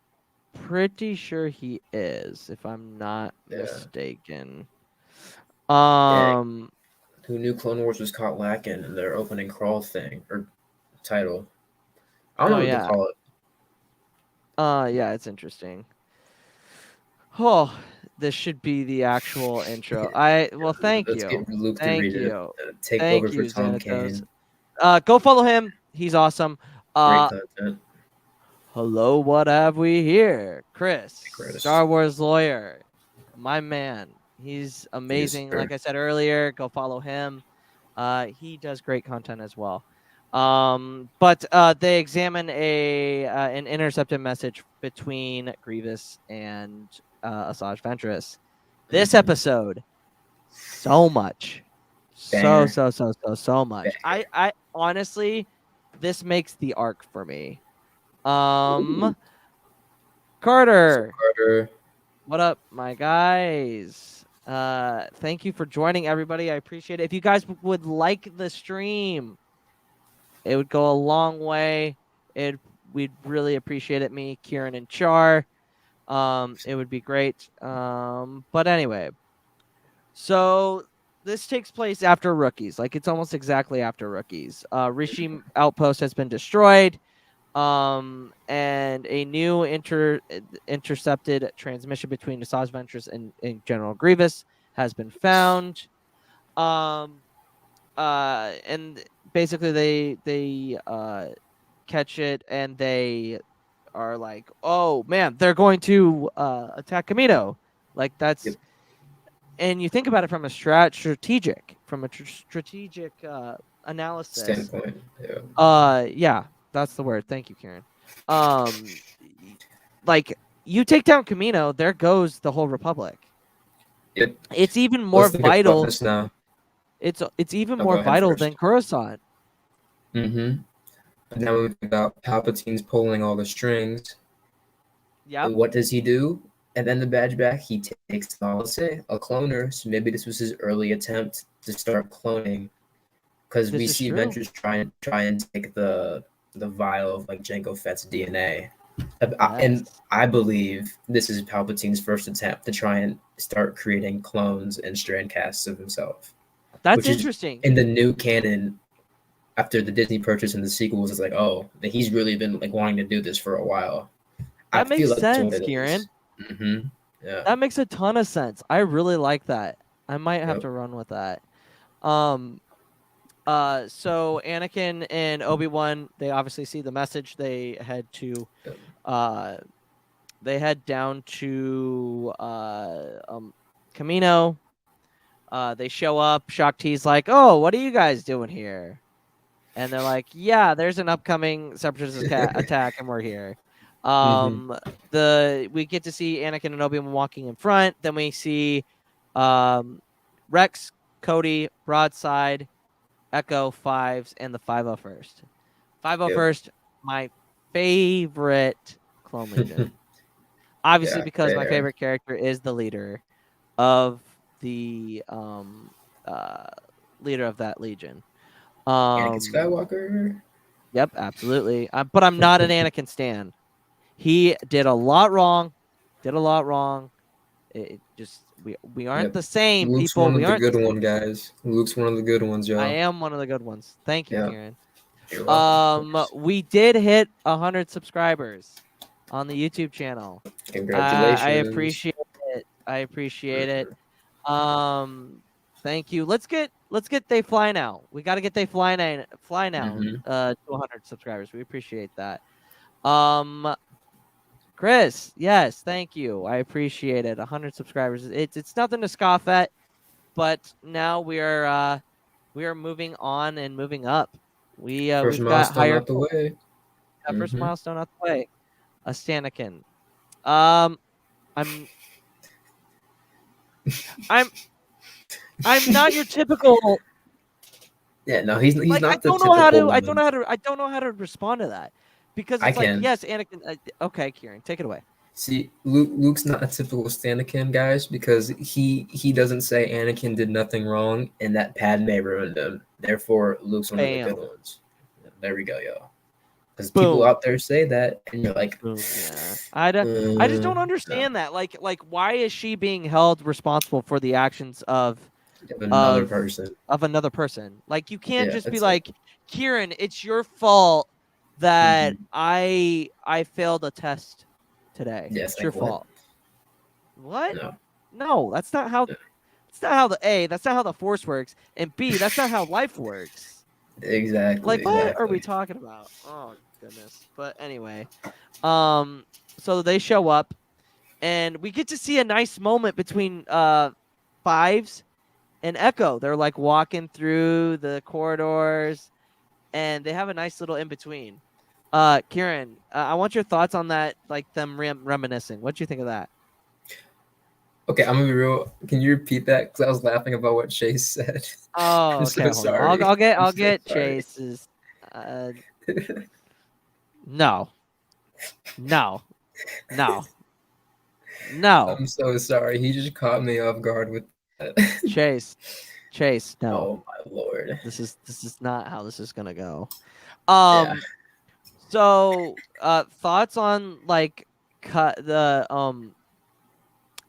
pretty sure he is, if I'm not mistaken. Who knew Clone Wars was caught lacking in their opening crawl thing or title? I don't know what to call it. Yeah, it's interesting. Oh, This should be the actual intro. Thank Let's you. get Luke to Thank read it. you. Take Thank over for you, Tom Xanatos. Kane. Go follow him. He's awesome. Great content. Hello, what have we here? Chris, Chris. Star Wars lawyer, my man. He's amazing. sir. Like I said earlier, go follow him. He does great content as well. But they examine an intercepted message between Grievous and Asajj Ventress. This episode, so much, Banger. so much. Banger. I honestly, this makes the arc for me. Ooh. Carter, Carter. what up, my guys? Thank you for joining, everybody. I appreciate it. If you guys would like the stream, it would go a long way. We'd really appreciate it. Me, Ciaran, and Char. It would be great. But anyway, so this takes place after Rookies. Like, it's almost exactly after Rookies. Rishi Outpost has been destroyed. And a new intercepted transmission between Asajj Ventress and General Grievous has been found. And basically they catch it, and they are like, oh man, they're going to attack Kamino. Like, that's Yep. And you think about it from a strategic analysis Standpoint. Yeah. Yeah, that's the word. Thank you, Ciaran. Like, you take down Kamino, there goes the whole Republic. Yep. It's even more Let's think about vital. this now. It's even Go more ahead vital first. than Coruscant. Mm-hmm. But now we think about Palpatine's pulling all the strings. Yeah. What does he do? And then the badge back, he takes, let's say, a cloner. So maybe this was his early attempt to start cloning, because we see true. Ventress try and take the vial of like Jango Fett's DNA. And I believe this is Palpatine's first attempt to try and start creating clones and strand casts of himself. That's interesting. In the new canon, after the Disney purchase and the sequels, it's like, oh, he's really been like wanting to do this for a while. That makes sense, Ciaran. Mm-hmm. Yeah. That makes a ton of sense. I really like that. I might have to run with that. So Anakin and Obi-Wan, they obviously see the message. They head down to Kamino. They show up. Shaak Ti's like, "Oh, what are you guys doing here?" And they're like, "Yeah, there's an upcoming Separatist attack, and we're here." We get to see Anakin and Obi-Wan walking in front. Then we see Rex, Cody, Broadside, Echo, Fives, and the 501st. 501st, my favorite clone legion. Obviously, because my favorite character is the leader of the leader of that legion. Anakin Skywalker. Yep, absolutely. But I'm not an Anakin stan. He did a lot wrong. It just we aren't the same, Luke's people. One we of aren't the good one, guys. Luke's one of the good ones, y'all. I am one of the good ones. Thank you, Ciaran. You're welcome. We did hit 100 subscribers on the YouTube channel. Congratulations. I appreciate it. Thank you. Let's get They Fly Now. We got to get They Fly Now to 100 subscribers. We appreciate that. Chris, yes, thank you. I appreciate it. 100 subscribers. It's nothing to scoff at, but now we are moving on and moving up. We've got higher out the way. First milestone out the way. A Stanakin. I'm not your typical. Yeah, no, he's not. I don't know how to respond to that, because it's yes, Anakin. Okay, Ciaran, take it away. See, Luke's not a typical Stanakin, guys, because he doesn't say Anakin did nothing wrong and that Padme ruined him. Therefore, Luke's one of the good ones. There we go, y'all. Because people out there say that, and you're like, I just don't understand that. Like, why is she being held responsible for the actions of another person? Like, you can't just be like, Ciaran, it's your fault that I failed a test today. Yes, it's your fault. What? No. No, that's not how. That's not how that's not how the Force works, and B, that's not how life works. Exactly. Like, what are we Exactly. talking about? Oh goodness. But anyway, so they show up, and we get to see a nice moment between Fives and Echo. They're like walking through the corridors, and they have a nice little in between. Ciaran, I want your thoughts on that, like them reminiscing. What do you think of that? Okay, I'm gonna be real. Can you repeat that? Because I was laughing about what Chase said. Oh, I'm okay, so hold on. sorry. I'll I'm so get sorry. Chase's. No, no, no, no. I'm so sorry. He just caught me off guard with that. Chase, no. Oh my lord. This is not how this is gonna go. Yeah. So thoughts on like cut the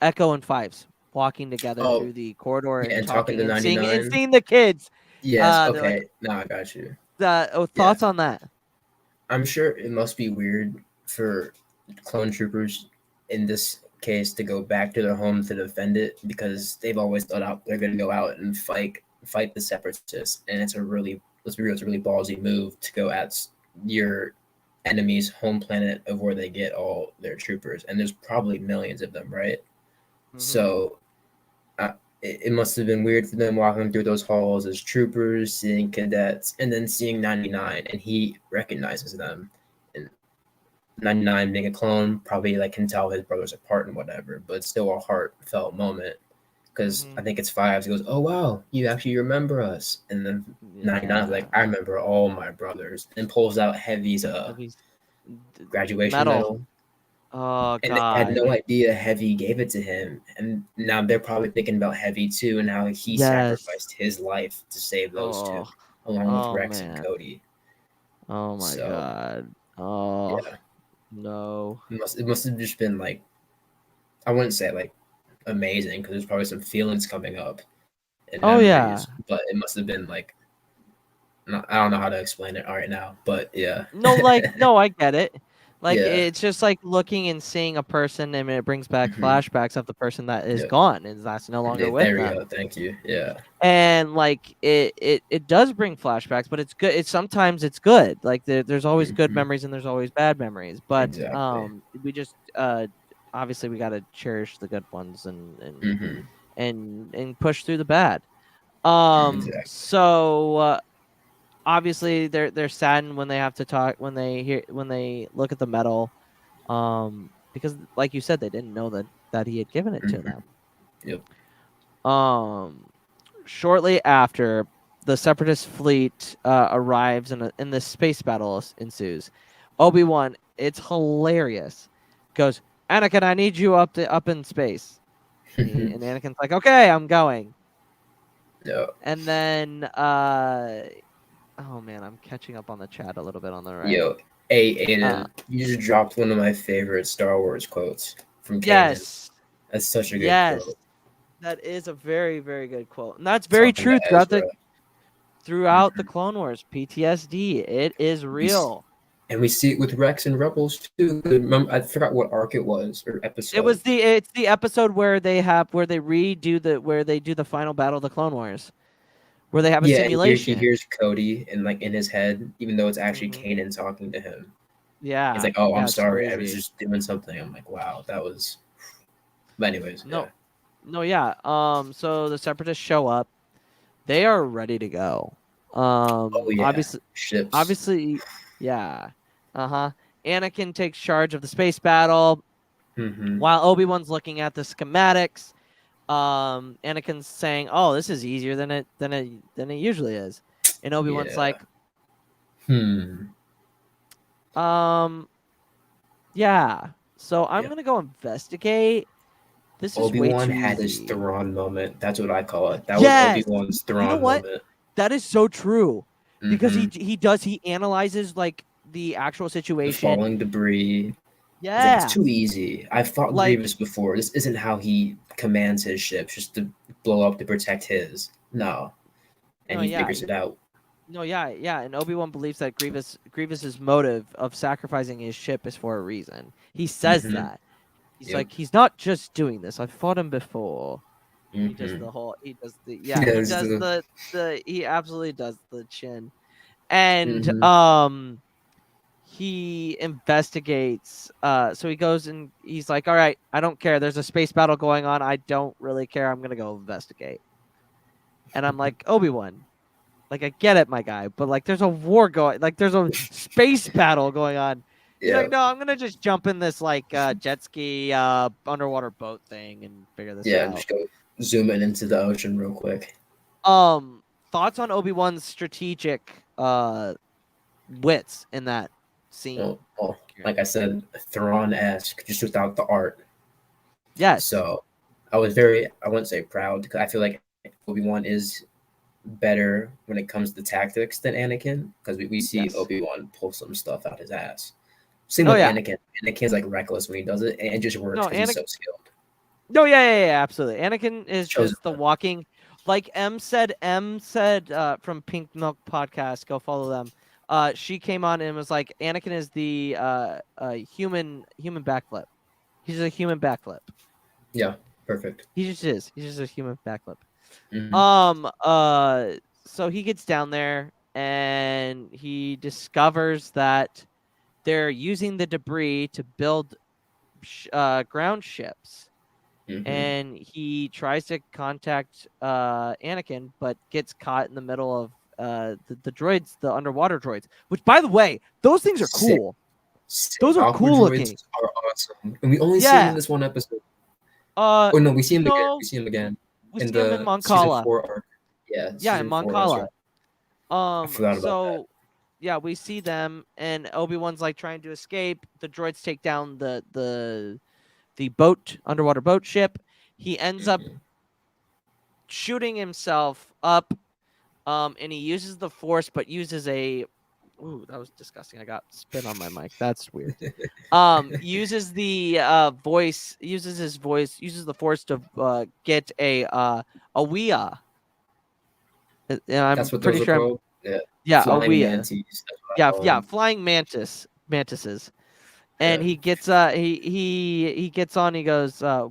Echo and Fives walking together Oh, through the corridor yeah, and and talking talking to and 99. seeing the kids. Yes. They're like Okay. Now I got you. Yeah. thoughts on that. I'm sure it must be weird for clone troopers in this case to go back to their home to defend it because they've always thought out they're going to go out and fight the separatists, and it's a really, let's be real, it's a really ballsy move to go at your enemy's home planet of where they get all their troopers, and there's probably millions of them, right? Mm-hmm. So it must have been weird for them walking through those halls as troopers, seeing cadets, and then seeing 99, and he recognizes them. And 99 being a clone, probably like can tell his brothers apart and whatever, but it's still a heartfelt moment because I think it's Fives. He goes, "Oh wow, you actually remember us," and then 99 is like, "I remember all my brothers," and pulls out Heavy's graduation medal. Oh And they had no idea Heavy gave it to him, and now they're probably thinking about Heavy too, and how he sacrificed his life to save those two, along with Rex and Cody. Oh my god! Oh yeah. No! It must have just been like, I wouldn't say like amazing because there's probably some feelings coming up. Yeah. But it must have been like, I don't know how to explain it right now, but yeah. No, I get it. Like, it's just like looking and seeing a person, and it brings back flashbacks of the person that is gone and that's no longer with them. There we go. Thank you. Yeah. And like it does bring flashbacks, but it's good. Sometimes it's good. Like there's always good memories and there's always bad memories. But we just obviously we gotta cherish the good ones and push through the bad. So. Obviously, they're saddened when they have to talk when they look at the medal, because like you said, they didn't know that he had given it to them. Yep. Shortly after, the Separatist fleet arrives and the space battle ensues. Obi-Wan, it's hilarious, goes, "Anakin, I need you up in space," and Anakin's like, "Okay, I'm going." Yeah. And then oh man, I'm catching up on the chat a little bit on the right. Yo, Aiden, you just dropped one of my favorite Star Wars quotes from Kanan. Yes. That's such a good quote. That is a very, very good quote. And that's very true throughout the Clone Wars. PTSD. It is real. And we see it with Rex and Rebels too. Remember, I forgot what arc it was or episode. It's the episode where they do the final battle of the Clone Wars. Where they have a simulation. He hears Cody and like in his head, even though it's actually Kanan talking to him. Yeah. He's like, "Oh, I'm sorry. I was just doing something." I'm like, "Wow, that was." But anyways, So the Separatists show up. They are ready to go. Obviously, ships. Obviously, yeah. Anakin takes charge of the space battle, while Obi-Wan's looking at the schematics. Anakin's saying, "Oh, this is easier than it usually is," and Obi-Wan's like, yeah. So I'm gonna go investigate. This is Obi-Wan had his Thrawn moment. That's what I call it. That was Obi-Wan's Thrawn moment. That is so true, because he analyzes like the actual situation, the falling debris. Yeah, it's too easy. I've fought Grievous before. This isn't how he commands his ships, just to blow up to protect his. No. And he figures it out. No, yeah. And Obi-Wan believes that Grievous's motive of sacrificing his ship is for a reason. He says that. He's Yep. like, he's not just doing this. I've fought him before. He does Mhm. the whole. He does the. Yeah, He it's does the- the. He absolutely does the chin, and Mhm. he investigates. So he goes and he's like, all right, I don't care. There's a space battle going on. I don't really care. I'm gonna go investigate. And I'm like, Obi-Wan, like I get it, my guy, but like there's a war going, like there's a space battle going on. He's Yeah, like, no, I'm gonna just jump in this like jet ski underwater boat thing and figure this yeah. out. Just go zoom in into the ocean real quick. Thoughts on Obi-Wan's strategic wits in that scene? Like I said, Thrawn-esque, just without the art. Yes. So I wouldn't say proud, because I feel like Obi-Wan is better when it comes to tactics than Anakin, because we see Yes. Obi-Wan pull some stuff out his ass. Same Oh, with yeah. Anakin. Anakin's like reckless when he does it, and it just works No, because he's so skilled. No, yeah, absolutely. Anakin is Shows just the him. walking, like M said from Pink Milk Podcast. Go follow them. She came on and was like, Anakin is the human backflip. He's a human backflip. Yeah, perfect. He just is. He's just a human backflip. Mhm. So he gets down there and he discovers that they're using the debris to build ground ships. Mhm. And he tries to contact Anakin, but gets caught in the middle of the droids, the underwater droids. Which, by the way, those things are Sick. cool. Those are Aqua cool droids looking. are awesome, and we only see them in this one episode. Oh no, we see him again. No, We see him again we in see him in the season Moncala. 4 arc. Yeah, Yeah, in season 4. That's Moncala. right. I forgot about that. So yeah, we see them, and Obi-Wan's like trying to escape. The droids take down the boat, underwater boat ship. He ends up Mhm. shooting himself up, and he uses the Force, but uses a. Ooh, that was disgusting. I got spit on my mic. That's weird. Uses the voice. Uses his voice. Uses the Force to get a Wea. And I'm That's what pretty those are sure. called. Yeah, Yeah, a flying Wea. mantis. That's what I call Yeah, them. flying mantises. And Yeah. he gets he gets on. He goes, I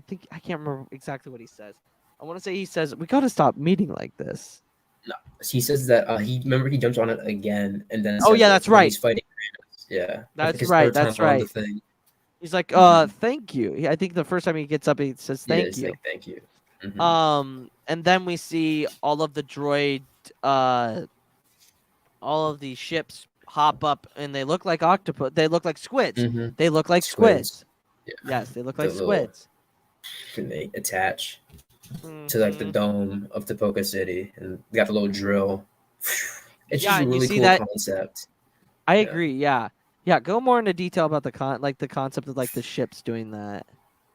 think I can't remember exactly what he says. I want to say he says, we got to stop meeting like this. No, he says that he jumps on it again and then Oh says yeah, it that's when right. he's fighting Kratos. Yeah, I think That's his right. third time That's on right. the thing. He's like, Mhm. thank you. I think the first time he gets up, he says, Yeah, thank it's you. like thank you. Mhm. And then we see all of the all of these ships hop up, and they look like octopus. They look like squids. Mhm. They look like squids. Yeah. Yes, they look The like little squids. when they attach to like the dome of Tapoka City, and they got the little drill. It's Yeah, just a and you really see cool that. concept. I Yeah. agree. Yeah. Go more into detail about the concept of like the ships doing that.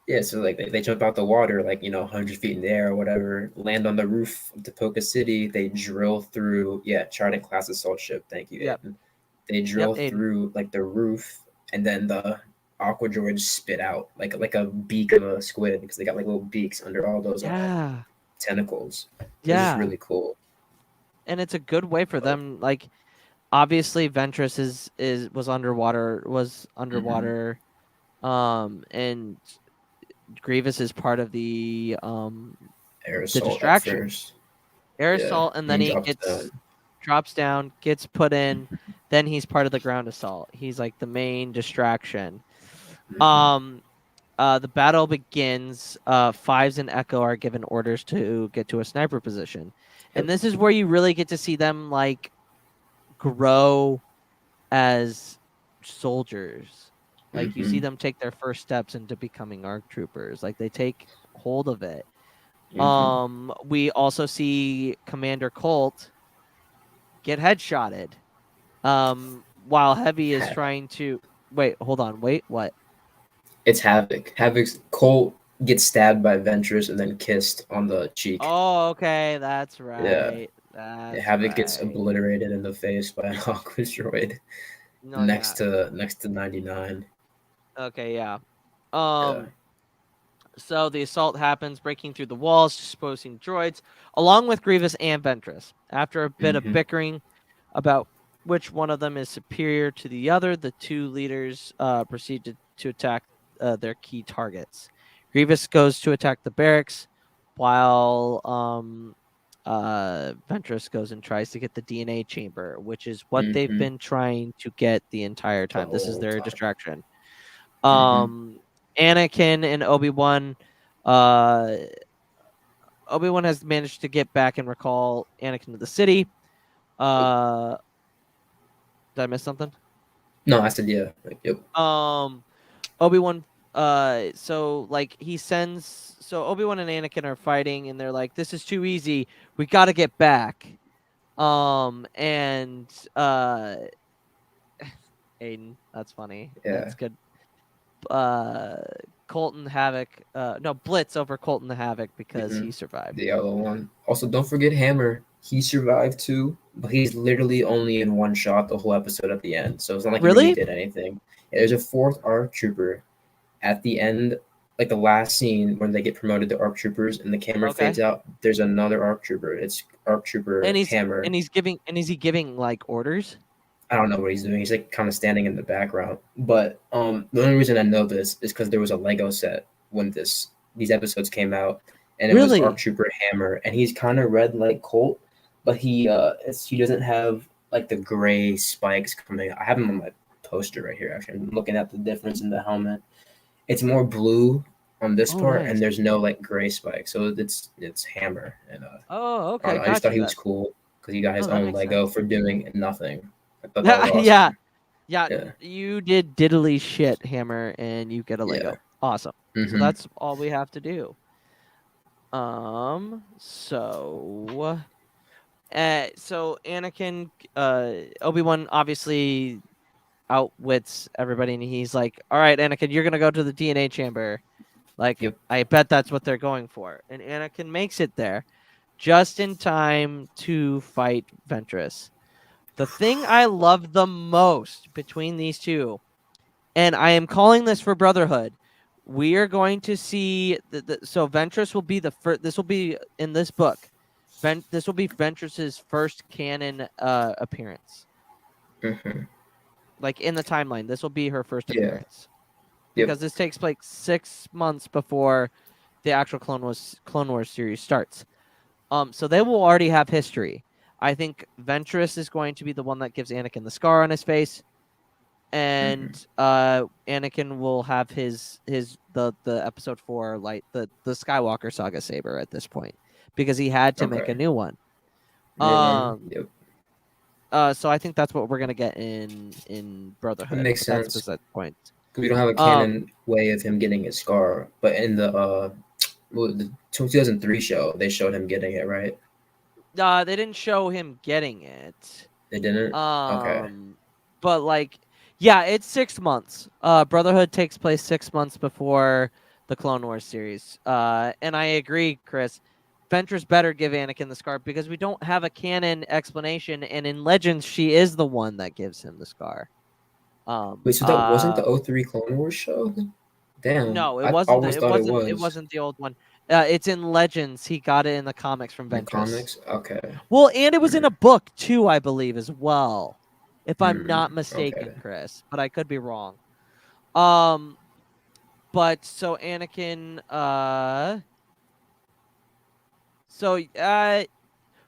Yeah, so like they jump out the water, like 100 feet in the air or whatever, land on the roof of Tapoka City. They drill through, Trident class assault ship. Thank you, Yep. Aiden. They drill Aiden. through like the roof, and then the aqua droids spit out like a beak of a squid, because they got like little beaks under all those Yeah. tentacles. It's just Yeah. really cool. And it's a good way for them. Like, obviously, Ventress was underwater. And Grievous is part of the Air the assault at distraction. first. Air Yeah, assault, and then he drops down, gets put in. Then he's part of the ground assault. He's like the main distraction. Mhm. The battle begins. Fives and Echo are given orders to get to a sniper position, and this is where you really get to see them like grow as soldiers. Like you see them take their first steps into becoming ARC troopers. Like they take hold of it. We also see Commander Colt get headshotted. While Heavy is trying to hold on. What? It's Havoc. Havoc's Colt gets stabbed by Ventress and then kissed on the cheek. Oh, okay, that's right. Yeah. Havoc gets obliterated in the face by an aqua droid next to 99. Okay, yeah. So the assault happens, breaking through the walls, disposing droids, along with Grievous and Ventress. After a bit of bickering about which one of them is superior to the other, the two leaders proceed to attack their key targets. Grievous goes to attack the barracks, while Ventress goes and tries to get the DNA chamber, which is what they've been trying to get the entire time. This is their distraction. Anakin and Obi-Wan. Obi-Wan has managed to get back and recall Anakin to the city. Did I miss something? No, I said yeah. Yep. Obi-Wan. So like he sends. So Obi-Wan and Anakin are fighting, and they're like, "This is too easy. We got to get back." And Aiden, that's funny. Yeah. That's good. Colton Havoc. No, Blitz over Colton the Havoc because he survived. The other one. Also, don't forget Hammer. He survived too, but he's literally only in one shot the whole episode at the end. So it's not like he really did anything. Yeah, there's a fourth ARC Trooper at the end, like the last scene when they get promoted to ARC Troopers and the camera fades out. There's another ARC Trooper. It's ARC Trooper Hammer. And is he giving like orders? I don't know what he's doing. He's like kind of standing in the background. But the only reason I know this is because there was a Lego set when these episodes came out, and it was ARC Trooper Hammer, and he's kind of red like Colt, but he doesn't have like the gray spikes coming. I have him on my poster right here. Actually, I'm looking at the difference in the helmet. It's more blue on this part, and there's no like gray spikes. So it's Hammer. And okay. I just thought he was cool because he got his own Lego for doing nothing. Awesome. Yeah, you did diddly shit, Hammer, and you get a Lego. Awesome. So that's all we have to do. So Anakin, Obi-Wan obviously outwits everybody, and he's like, "All right, Anakin, you're gonna go to the DNA chamber." Like, I bet that's what they're going for, and Anakin makes it there, just in time to fight Ventress. The thing I love the most between these two, and I am calling this for Brotherhood, we are going to see so Ventress will be the first. This will be in this book. This will be Ventress's first canon appearance. Like in the timeline, this will be her first appearance. Because this takes place 6 months before the actual Clone Wars series starts. So they will already have history. I think Ventress is going to be the one that gives Anakin the scar on his face, and Anakin will have the episode 4 like the Skywalker saga saber at this point because he had to make a new one. So I think that's what we're gonna get in Brotherhood. That makes sense. That's the point. We don't have a canon way of him getting his scar, but in the 2003 show, they showed him getting it, right? They didn't show him getting it. They didn't? Okay. But like, yeah, it's 6 months. Brotherhood takes place 6 months before the Clone Wars series. And I agree, Chris. Ventress better give Anakin the scar because we don't have a canon explanation, and in Legends, she is the one that gives him the scar. Wait, so that wasn't the 03 Clone Wars show? Damn. No, it wasn't. It wasn't the old one. It's in Legends. He got it in the comics from Ventress. Comics? Okay. Well, and it was in a book too, I believe, as well. If I'm not mistaken, Chris, but I could be wrong. But so Anakin,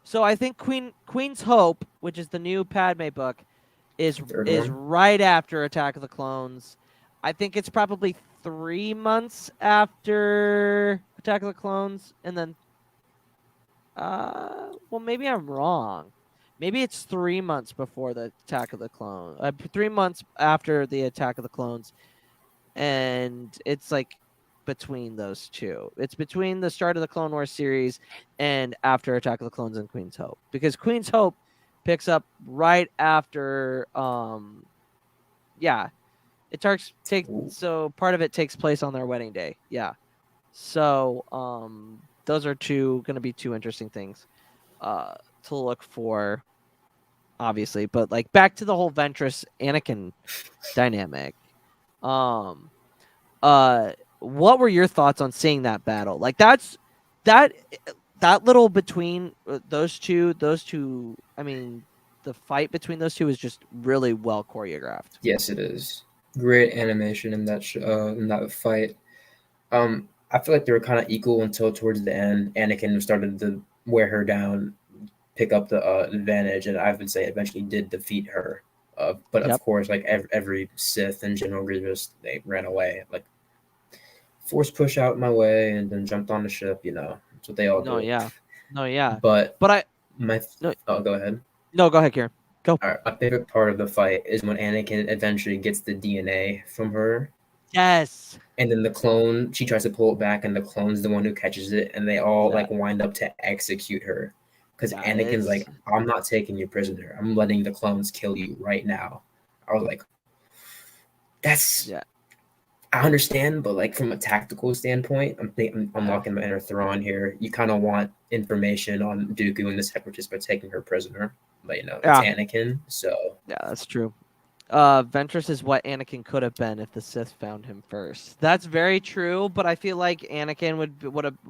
so I think Queen's Hope, which is the new Padme book, is right after Attack of the Clones. I think it's probably 3 months after Attack of the Clones, and then, well, maybe I'm wrong. Maybe it's 3 months before the Attack of the Clones. 3 months after the Attack of the Clones, and it's like between those two. It's between the start of the Clone Wars series and after Attack of the Clones and Queen's Hope, because Queen's Hope picks up right after. So part of it takes place on their wedding day. Yeah. So those are going to be two interesting things to look for, obviously. But like back to the whole Ventress Anakin dynamic. What were your thoughts on seeing that battle? Like that little between those two. I mean, the fight between those two is just really well choreographed. Yes, it is. Great animation in that fight. I feel like they were kind of equal until towards the end. Anakin started to wear her down, pick up the advantage, and I would say eventually did defeat her. But of Yep. course, like every Sith and General Grievous, they ran away. Like force push out my way and then jumped on the ship. That's what they all No, do. yeah. No, yeah. But But I my no oh, go ahead. no. Go ahead, Kieran. Go. All right, my favorite part of the fight is when Anakin eventually gets the DNA from her, Yes. and then the clone, she tries to pull it back, and the clone's the one who catches it, and they all That wind up to execute her. Because that Anakin's is like, I'm not taking you prisoner. I'm letting the clones kill you right now. I was like, that's yeah. I understand, but from a tactical standpoint, I'm Yeah. unlocking my inner Thrawn here. You kind of want information on Dooku and the Separatists by taking her prisoner, but it's Yeah. Anakin, so Yeah, that's true. Ventress is what Anakin could have been if the Sith found him first. That's very true, but I feel like Anakin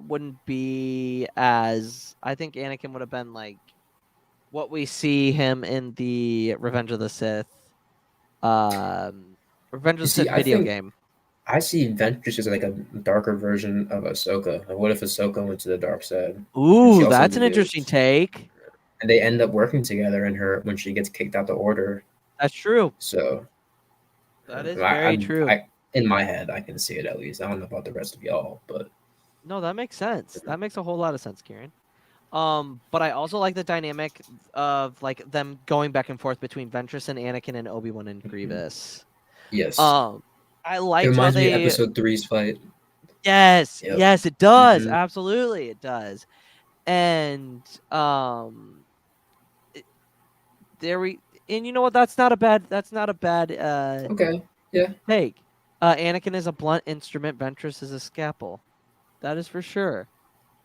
wouldn't be as. I think Anakin would have been like what we see him in the Revenge of the Sith, Revenge of the see, Sith I video think game. I see Ventress as like a darker version of Ahsoka. Like, what if Ahsoka went to the dark side? And she Ooh, also that's an did interesting good. take. And they end up working together in her when she gets kicked out the order. That's true. So That is I, very I, true. I in my head, I can see it at least. I don't know about the rest of y'all, but No, that makes sense. That makes a whole lot of sense, Kieran. But I also like the dynamic of like them going back and forth between Ventress and Anakin and Obi-Wan and Grievous. yes, I it liked how reminds me of they. Episode 3's fight. Yes, Yep. yes, it does. Mm-hmm. Absolutely, it does. And there we. And you know what? That's not a bad. That's not a bad Okay. Yeah. take. Anakin is a blunt instrument. Ventress is a scalpel. That is for sure.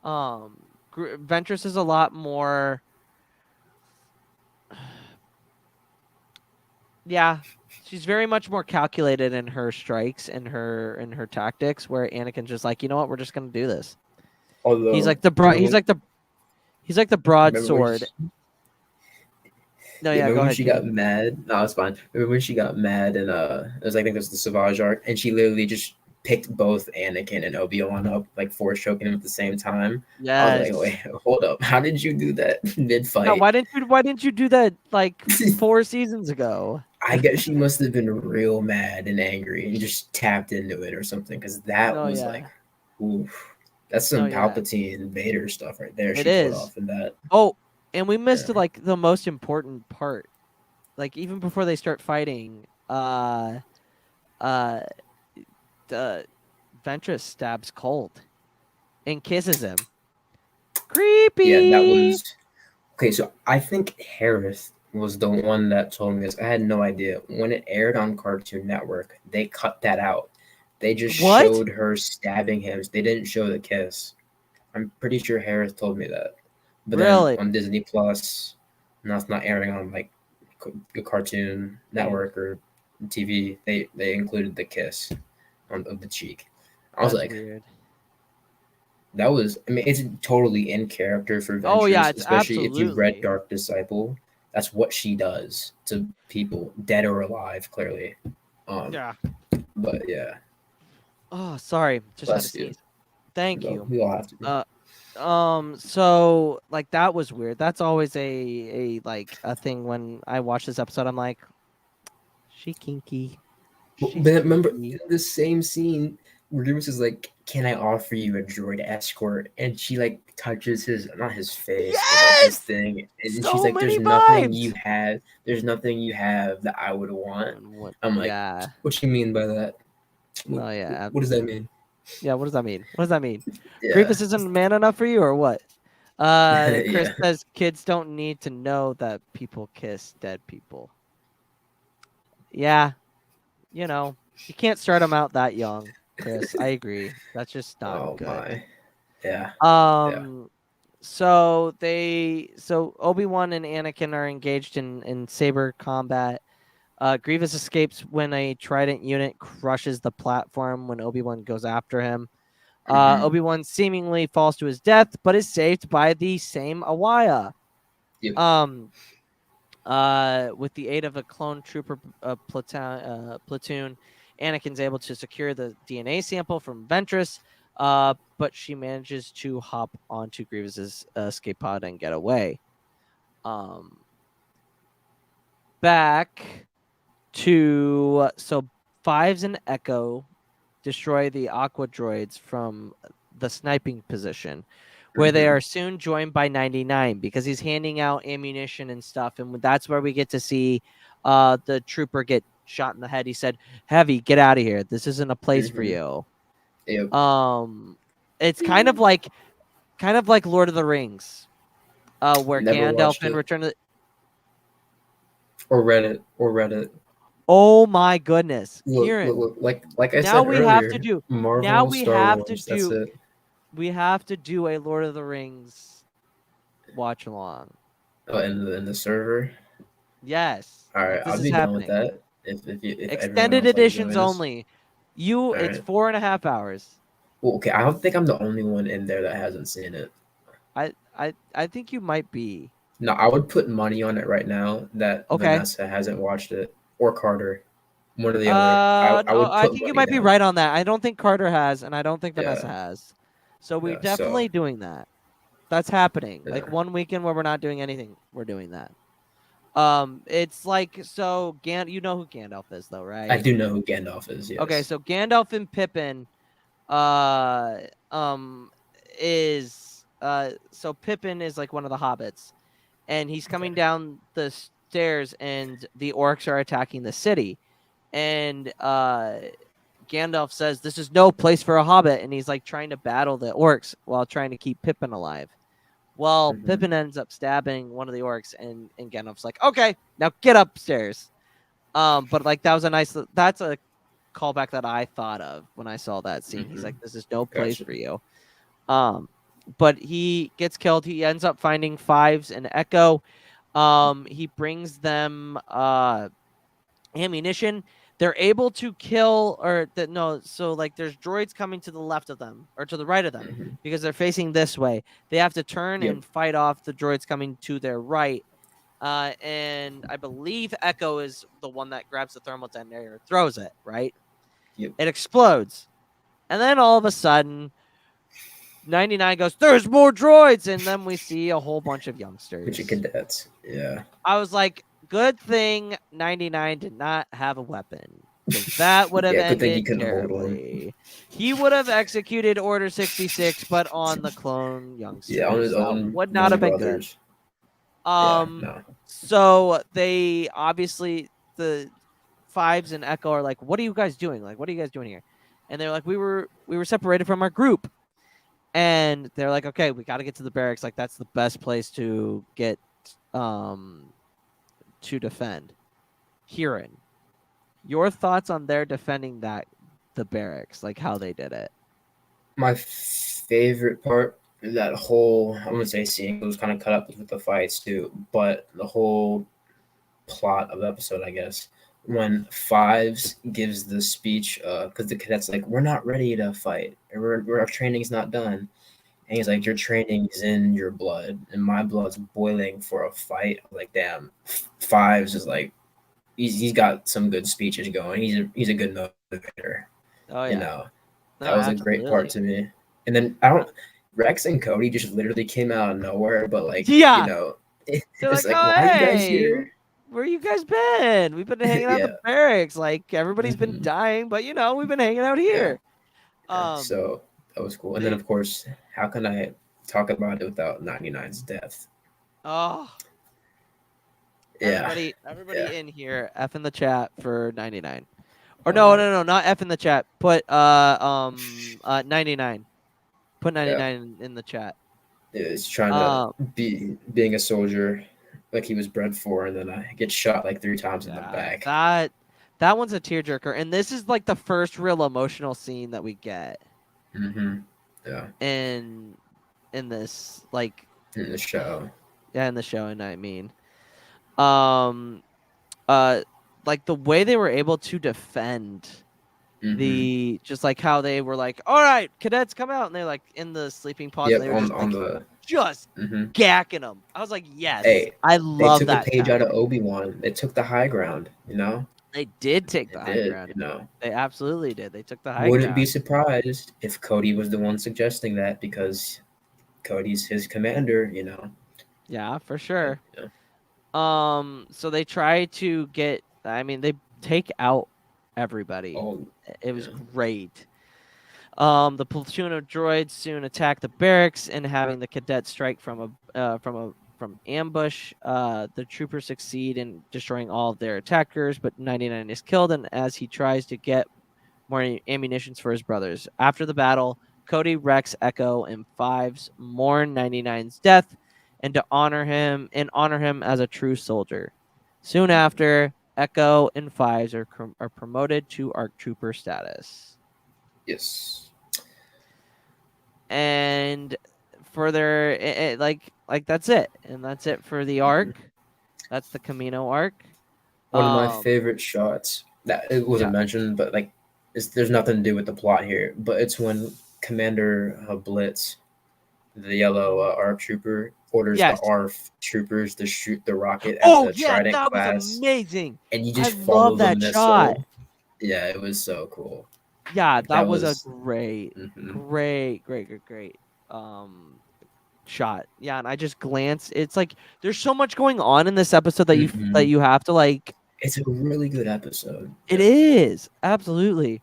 Ventress is a lot more. Yeah, she's very much more calculated in her strikes and her tactics. Where Anakin's just like, you know what, we're just gonna do this. Although, He's like the broad. He's like the remember when broadsword. she, No, yeah, yeah, remember go when ahead, she Kieran. got mad? No, it's fine. Remember when she got mad and it was I think it was the Savage arc, and she literally just picked both Anakin and Obi-Wan up, like force choking them at the same time. I was like, Yes. wait, hold up, how did you do that mid Yeah. fight? Why didn't you do that like 4 seasons ago? I guess she must have been real mad and angry and just tapped into it or something, because that No, was yeah. like, oof, that's No, some yeah. Palpatine Vader stuff right there. It She pulled is. off in that. Oh, and we missed Yeah. like the most important part. Like even before they start fighting, uh, the Ventress stabs Colt and kisses him. Creepy. Yeah, that was okay. So I think Harris was the one that told me this. I had no idea. When it aired on Cartoon Network, they cut that out. They just What? showed her stabbing him. They didn't show the kiss. I'm pretty sure Harris told me that. But then Really? on Disney Plus, now it's not airing on like the Cartoon Network or TV. They included the kiss of the cheek. I was That's like, weird. that was, I mean, it's totally in character for Oh yeah, Ventress, it's especially if you've read absolutely. Dark Disciple. That's what she does to people, dead or alive, clearly. Yeah. But yeah, Oh, sorry. Just had to bless you. sneeze. Thank So you. we all have to. So like that was weird. That's always a like a thing when I watch this episode. I'm like, she kinky. But She's remember kinky. in the same scene, where Grievous is like, "Can I offer you a droid escort?" And she like touches his, not his face, but like his Yes! thing, and she's So like, many "There's nothing you vibes. have. There's nothing you have that I would want." What? I'm like, Yeah. "What you mean by that? What, No, yeah. what does that mean?" Yeah, what does that mean? What does that mean? Yeah, Grievous isn't man enough for you or what? Chris yeah. says kids don't need to know that people kiss dead people. Yeah, you can't start them out that young, Chris. I agree. That's just not Oh good. my, yeah, yeah. So Obi-Wan and Anakin are engaged in saber combat. Grievous escapes when a Trident unit crushes the platform when Obi-Wan goes after him. Mhm. Obi-Wan seemingly falls to his death, but is saved by the same Awaya. Yep. With the aid of a clone trooper platoon, Anakin's able to secure the DNA sample from Ventress, but she manages to hop onto Grievous's escape pod and get away. Back to Fives and Echo destroy the Aqua droids from the sniping position, where they are soon joined by 99 because he's handing out ammunition and stuff, and that's where we get to see the trooper get shot in the head. He said, "Heavy, get out of here. This isn't a place for you." Yep. It's kind of like Lord of the Rings, where Never Gandalf watched in it. Return of the Or read it. Oh my goodness, Ciaran! Look, like I Now said we earlier, have to do. Marvel, Now we Star have Wars, to that's do. it. We have to do a Lord of the Rings watch along. Oh, in the server. Yes. All right, Like, this I'll is be down with happening. that. If everyone Extended else editions joins. only. All It's right. 4.5 hours. Well, okay, I don't think I'm the only one in there that hasn't seen it. I think you might be. No, I would put money on it right now that Okay. Vanessa hasn't watched it, or Carter, one or the other. I No, would I put think you money might be down. right on that. I don't think Carter has, and I don't think Vanessa Yeah. has. So we're Yeah, definitely doing that. That's happening. Yeah. Like one weekend where we're not doing anything, we're doing that. It's like you know who Gandalf is though, right? I do know who Gandalf is. Yes. Okay, so Gandalf and Pippin, is so Pippin is like one of the hobbits, and he's coming down the stairs, and the orcs are attacking the city, and Gandalf says this is no place for a hobbit, and he's like trying to battle the orcs while trying to keep Pippin alive. Well, Pippin ends up stabbing one of the orcs, and Gandalf's like, okay, now get upstairs. But like that's a callback that I thought of when I saw that scene. He's like, this is no place for you. But he gets killed. He ends up finding Fives and Echo. He brings them ammunition. They're able to kill so like there's droids coming to the left of them or to the right of them because they're facing this way. They have to turn and fight off the droids coming to their right. And I believe Echo is the one that grabs the thermal detonator, throws it, right? Yep. It explodes. And then all of a sudden 99 goes, there's more droids, and then we see a whole bunch of youngsters. Bunch of cadets. Yeah. I was like, good thing 99 did not have a weapon. Because that would have ended terribly. He would have executed Order 66, but on the clone youngsters. Yeah, on his own. Would not have been good. No. So they obviously, the Fives and Echo are like, what are you guys doing? Like, what are you guys doing here? And they're like, we were separated from our group. And they're like, okay, we got to get to the barracks. Like, that's the best place to get to defend. Ciaran, your thoughts on their defending the barracks, like how they did it? My favorite part of that whole, I wouldn't say scene, it was kind of cut up with the fights too, but the whole plot of the episode, I guess, when Fives gives the speech, because the cadet's like, we're not ready to fight. Our training's not done. And he's like, your training's in your blood, and my blood's boiling for a fight. I'm like, damn, Fives is like, he's got some good speeches going. He's a good motivator. Oh yeah. You know, that was a great part to me. And then Rex and Cody just literally came out of nowhere, but like, you know, it's like, why are you guys here? Where you guys been? We've been hanging out at the barracks. Like everybody's been dying, but we've been hanging out here. So that was cool. And then of course, how can I talk about it without 99's death? Oh. Yeah. Everybody in here, F in the chat for 99. Or no, not F in the chat. Put 99. Put 99 in the chat. Yeah, he's trying to being a soldier like he was bred for, and then I get shot like 3 times in the back. That one's a tearjerker, and this is like the first real emotional scene that we get. Yeah. In this, like, in the show. Yeah, in the show, and I mean, like the way they were able to defend Mm-hmm. just like how they were like, all right, cadets come out, and they're like in the sleeping pods, Yep, and they were just on like the. just Mm-hmm. gacking them. I was like, yes, Hey, I they love took a that page out of tactic. Obi-Wan. They took the high ground. They did take the It high did. ground. They absolutely did. They took the high Wouldn't be ground. surprised if Cody was the one suggesting that because Cody's his commander. Yeah, for But, sure. So they try to get. I mean, they take out everybody. oh, It was yeah. great. The platoon of droids soon attack the barracks, and having the cadets strike from ambush. The troopers succeed in destroying all of their attackers, but 99 is killed, and as he tries to get more ammunitions for his brothers. After the battle, Cody wrecks Echo and Fives mourn 99's death, and honor him as a true soldier. Soon after, Echo and Fives are promoted to ARC Trooper status. Yes. And further, like that's it, and that's it for the arc. That's the Kamino arc. One of my favorite shots that it wasn't mentioned, but like, there's nothing to do with the plot here. But it's when Commander Blitz, the yellow ARC trooper, orders Yes. the ARF troopers to shoot the rocket at Oh the yeah, Trident that class, was amazing. and you I just follow love the that missile. shot. Yeah, it was so cool. Yeah, Like, that was a great, mhm. great shot. Yeah, and I just glanced. It's like there's so much going on in this episode that you have to like. It's a really good episode. It is absolutely.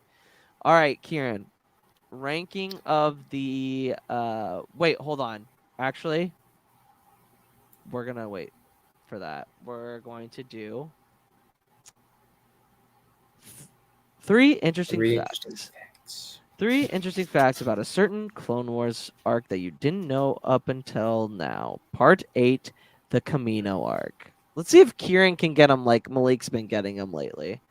All right, Ciaran, ranking of the wait, hold on. Actually, we're gonna wait for that. We're going to do three interesting facts. Three interesting facts about a certain Clone Wars arc that you didn't know up until now. Part 8, the Kamino Arc. Let's see if Ciaran can get them like Malik's been getting them lately.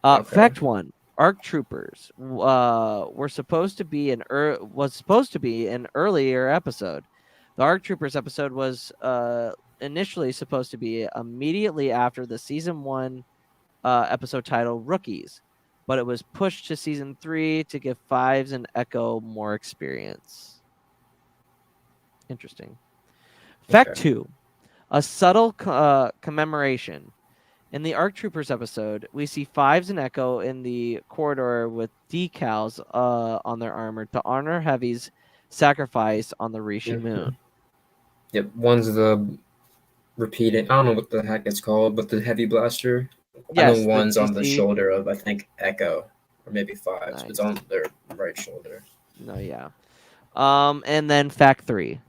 Okay. Fact 1. ARC Troopers was supposed to be an earlier episode. The ARC Troopers episode was initially supposed to be immediately after the season 1 episode titled Rookies, but it was pushed to season 3 to give Fives and Echo more experience. Interesting. Fact 2. A subtle commemoration. In the ARC Troopers episode, we see Fives and Echo in the corridor with decals on their armor to honor Heavy's sacrifice on the Rishi moon. Yep, one's the repeating. I don't know what the heck it's called, but the heavy blaster. Yes, I know one's on the TC. shoulder of, I think, Echo, or maybe Fives. Nice. It's on their right shoulder. No, yeah. And then fact 3.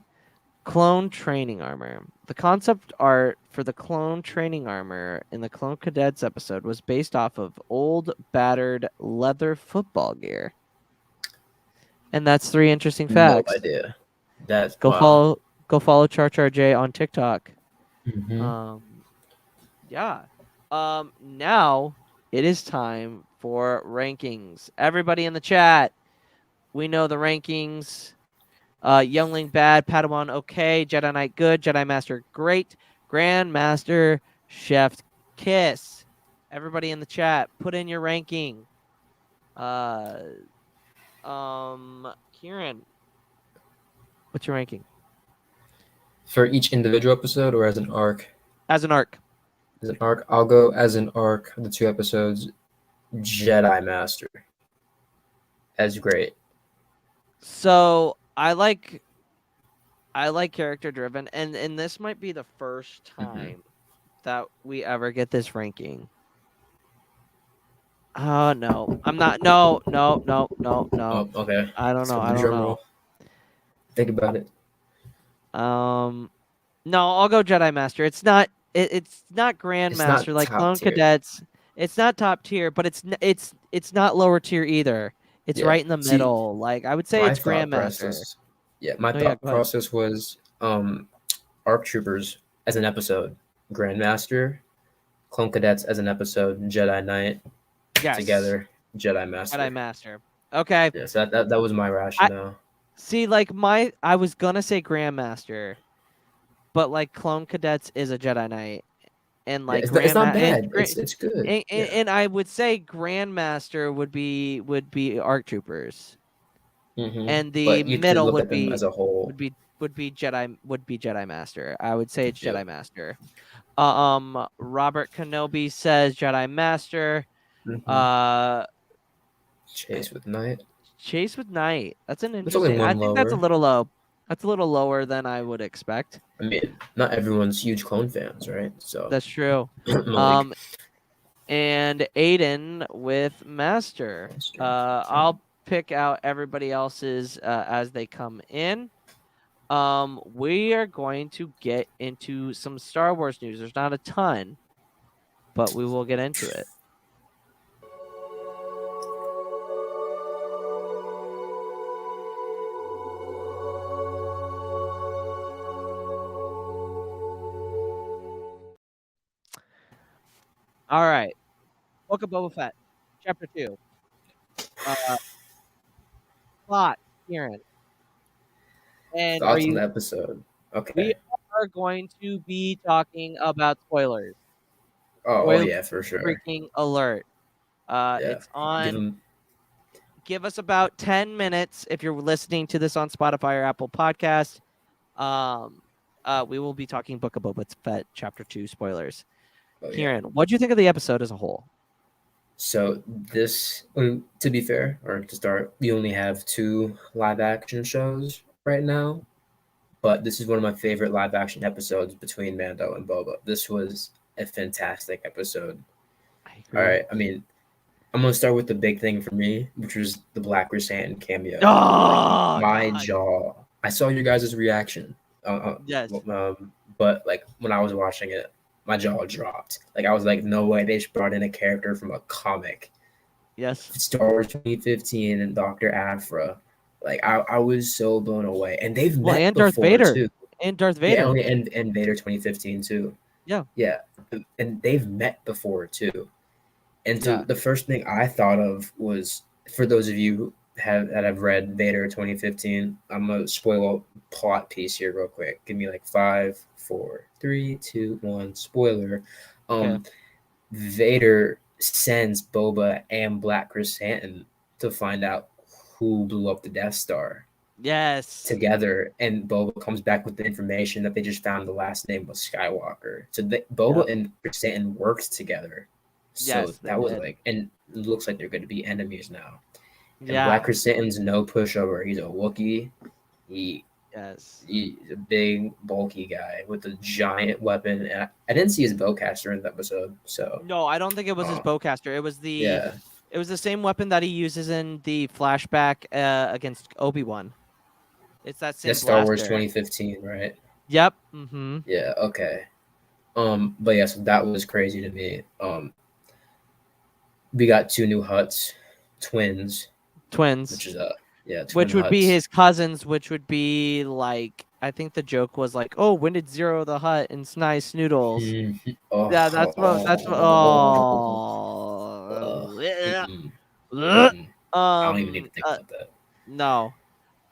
Clone training armor. The concept art for the clone training armor in the Clone Cadets episode was based off of old, battered leather football gear. And that's 3 interesting facts. No idea. That's Go wow. follow Char Char J on TikTok. Mm-hmm. Yeah. Now it is time for rankings. Everybody in the chat, we know the rankings. Youngling bad, Padawan okay, Jedi Knight good, Jedi Master great, Grand Master Chef kiss. Everybody in the chat, put in your ranking. Ciaran, what's your ranking? For each individual episode or as an arc? As an arc. As an arc, I'll go as an arc. The 2 episodes, Jedi Master. As great. So I like character driven, and this might be the first time that we ever get this ranking. No, I'm not. No. Oh, okay. I don't know. Think about it. No, I'll go Jedi Master. It's not Grandmaster like Clone Cadets. It's not top tier, but it's not lower tier either. It's right in the middle. Like I would say it's Grandmaster. My thought process was ARC Troopers as an episode, Grandmaster, Clone Cadets as an episode, Jedi Knight together, Jedi Master. Jedi Master. Okay. Yes, that was my rationale. See, like I was gonna say Grandmaster, but like Clone Cadets is a Jedi Knight, and Yeah, like it's not and, bad. It's good. and, Yeah. and I would say Grandmaster would be ARC Troopers, and the But you could middle look at them as a whole. would be Jedi Master. I would say it's Yep. Jedi Master. Robert Kenobi says Jedi Master. hmm Uh, Chase with Knight. Chase with Knight. That's an There's only interesting. I one think that's a lower. little low. That's a little lower than I would expect. I mean, not everyone's huge clone fans, right? So That's true. Malik. And Aiden with Master. I'll pick out everybody else's as they come in. We are going to get into some Star Wars news. There's not a ton, but we will get into it. All right. Book of Boba Fett, Chapter 2. Plot, Ciaran. And Thoughts on the episode? Okay. we are going to be talking about spoilers. Oh yeah, for sure. Freaking alert. Yeah. It's on. Give us about 10 minutes if you're listening to this on Spotify or Apple Podcasts. We will be talking Book of Boba Fett Chapter 2 spoilers. Ciaran, what do you think of the episode as a whole? So this, to be fair, or to start, we only have 2 live action shows right now, but this is one of my favorite live action episodes between Mando and Boba. This was a fantastic episode. I agree. All right, I mean, I'm gonna start with the big thing for me, which was the Black Chrysanthemum cameo. Oh, my jaw! I saw your guys' reaction. Yes. But like when I was watching it, my jaw dropped. Like I was like, no way, they just brought in a character from a comic. Yes. Star Wars 2015 and Dr. Aphra. Like I was so blown away. And they've met and before Darth Vader too. And Darth Vader. Yeah, and Vader 2015 too. Yeah. Yeah. And they've met before too. And so the first thing I thought of was, for those of you that have read Vader 2015, I'm gonna spoil a plot piece here real quick. Give me like 5, 4, 3, 2, 1. Spoiler. Vader sends Boba and Black Chrysanthemum to find out who blew up the Death Star. Yes. Together, and Boba comes back with the information that they just found the last name was Skywalker. So Boba and Chrysanthemum worked together. So that was like, and it looks like they're going to be enemies now. And Black Chrysanthemum's no pushover. He's a Wookiee. He's a big, bulky guy with a giant weapon. And I didn't see his bowcaster in the episode. So no, I don't think it was his bowcaster. It was it was the same weapon that he uses in the flashback against Obi-Wan. It's that same. That's Star Wars 2015, right? Yep. Mm-hmm. Yeah. Okay. But yeah, so that was crazy to me. We got 2 new Hutts, twins, which is which would Hutts. be his cousins, which would be like, I think the joke was like, oh, when did Zero the Hutt and Snice Noodles? Yeah, that's what. I don't even need to think about that. No,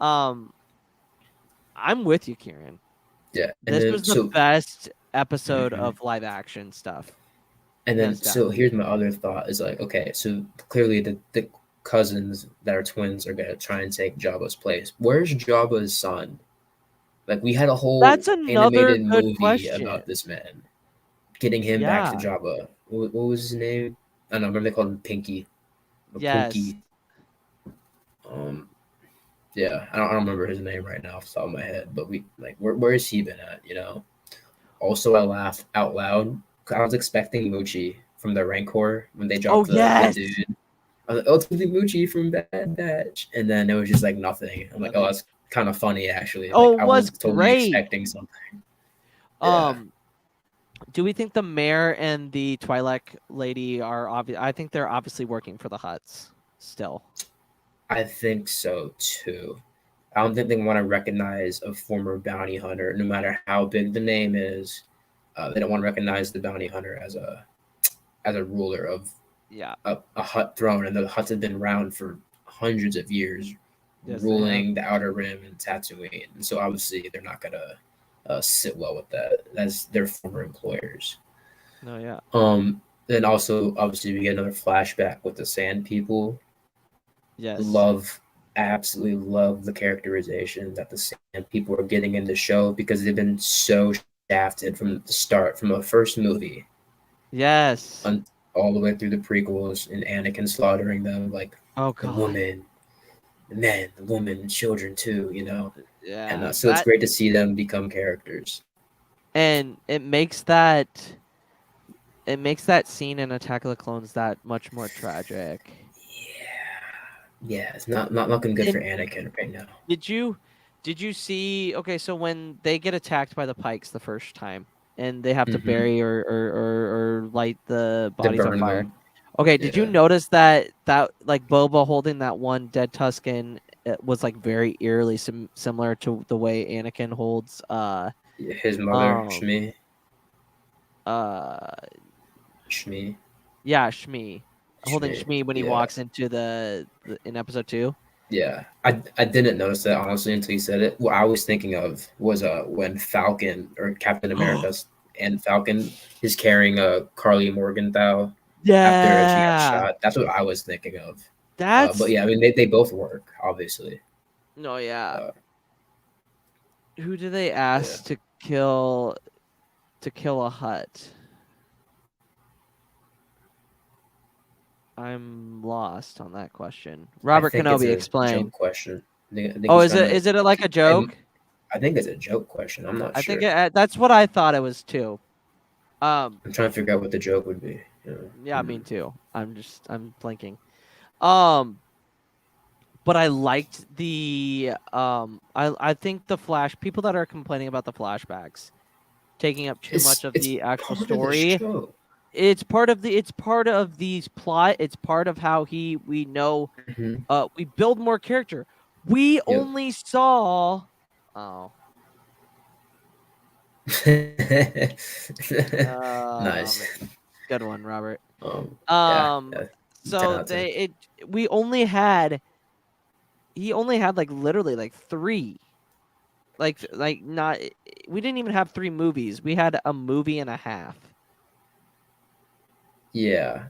I'm with you, Ciaran. Yeah, this was the best episode of live action stuff. And then, so here's my other thought is like, okay, so clearly the cousins that are twins are gonna try and take Jabba's place. Where's Jabba's son? Like, we had a whole animated movie about this man, getting him back to Jabba. What was his name? I don't know. Remember they called him Pinky. Pinky. Yeah, I don't remember his name right now off the top of my head, but where has he been at? You know. Also, I laughed out loud. I was expecting Moochie from the Rancor when they dropped the dude. I was like, oh, it's gonna be Moochie from Bad Batch, and then it was just like nothing. I'm like, oh, that's kind of funny actually. Like, I was totally expecting something. Do we think the mayor and the Twi'lek lady are obvious? I think they're obviously working for the Hutts still. I think so too. I don't think they want to recognize a former bounty hunter, no matter how big the name is. They don't want to recognize the bounty hunter as a ruler of a Hutt throne, and the Hutts have been around for hundreds of years, ruling the Outer Rim and Tatooine. And so obviously they're not gonna sit well with that as their former employers. No, yeah. Then also obviously we get another flashback with the Sand People. Yes. Absolutely love the characterization that the Sand People are getting in the show because they've been so shafted from the start, from the first movie, Yes. all the way through the prequels, and Anakin slaughtering them, like Oh the God. woman, the men, the woman, and children too, you know. And Yeah. so it's great to see them become characters. And it makes that scene in Attack of the Clones that much more tragic. Yeah, it's not looking good for And Anakin right now. did you see? Okay, so when they get attacked by the Pikes the first time, and they have to Mm-hmm. bury or light the To bodies on burn fire. them. Okay, did you Yeah. notice that like Boba holding that one dead Tusken was like very eerily similar to the way Anakin holds His mother, um Shmi. uh Shmi. yeah, Shmi, holding Shmi. Shmi when he Yeah. walks into the in episode 2. Yeah. I didn't notice that honestly until you said it. What I was thinking of was when Falcon or Captain America's and Falcon is carrying Carly Morgenthau after she got Yeah. shot. That's what I was thinking of. But That's yeah, I mean they both work, obviously. no, yeah. Uh, Who do they yeah. ask to kill a Hutt? I'm lost on that question. I Robert think it's Kenobi, a joke explain. question. I think Oh, he's is trying it to. like a joke? I think it's a joke question. I'm not I think sure. that's what I thought it was too. I'm trying to figure out what the joke would be. Yeah, me too. I'm blinking. Um, but I liked the I think the people that are complaining about the flashbacks taking up too much of It's the actual part of the story. show. It's part of these plot. It's part of how we know Mhm. we build more character. We Yep. only saw Nice. man. Good one, Robert. Yeah. So 10 out of 10. we only had he only had like literally like 3. Like not we didn't even have 3 movies. We had a movie and a half. Yeah.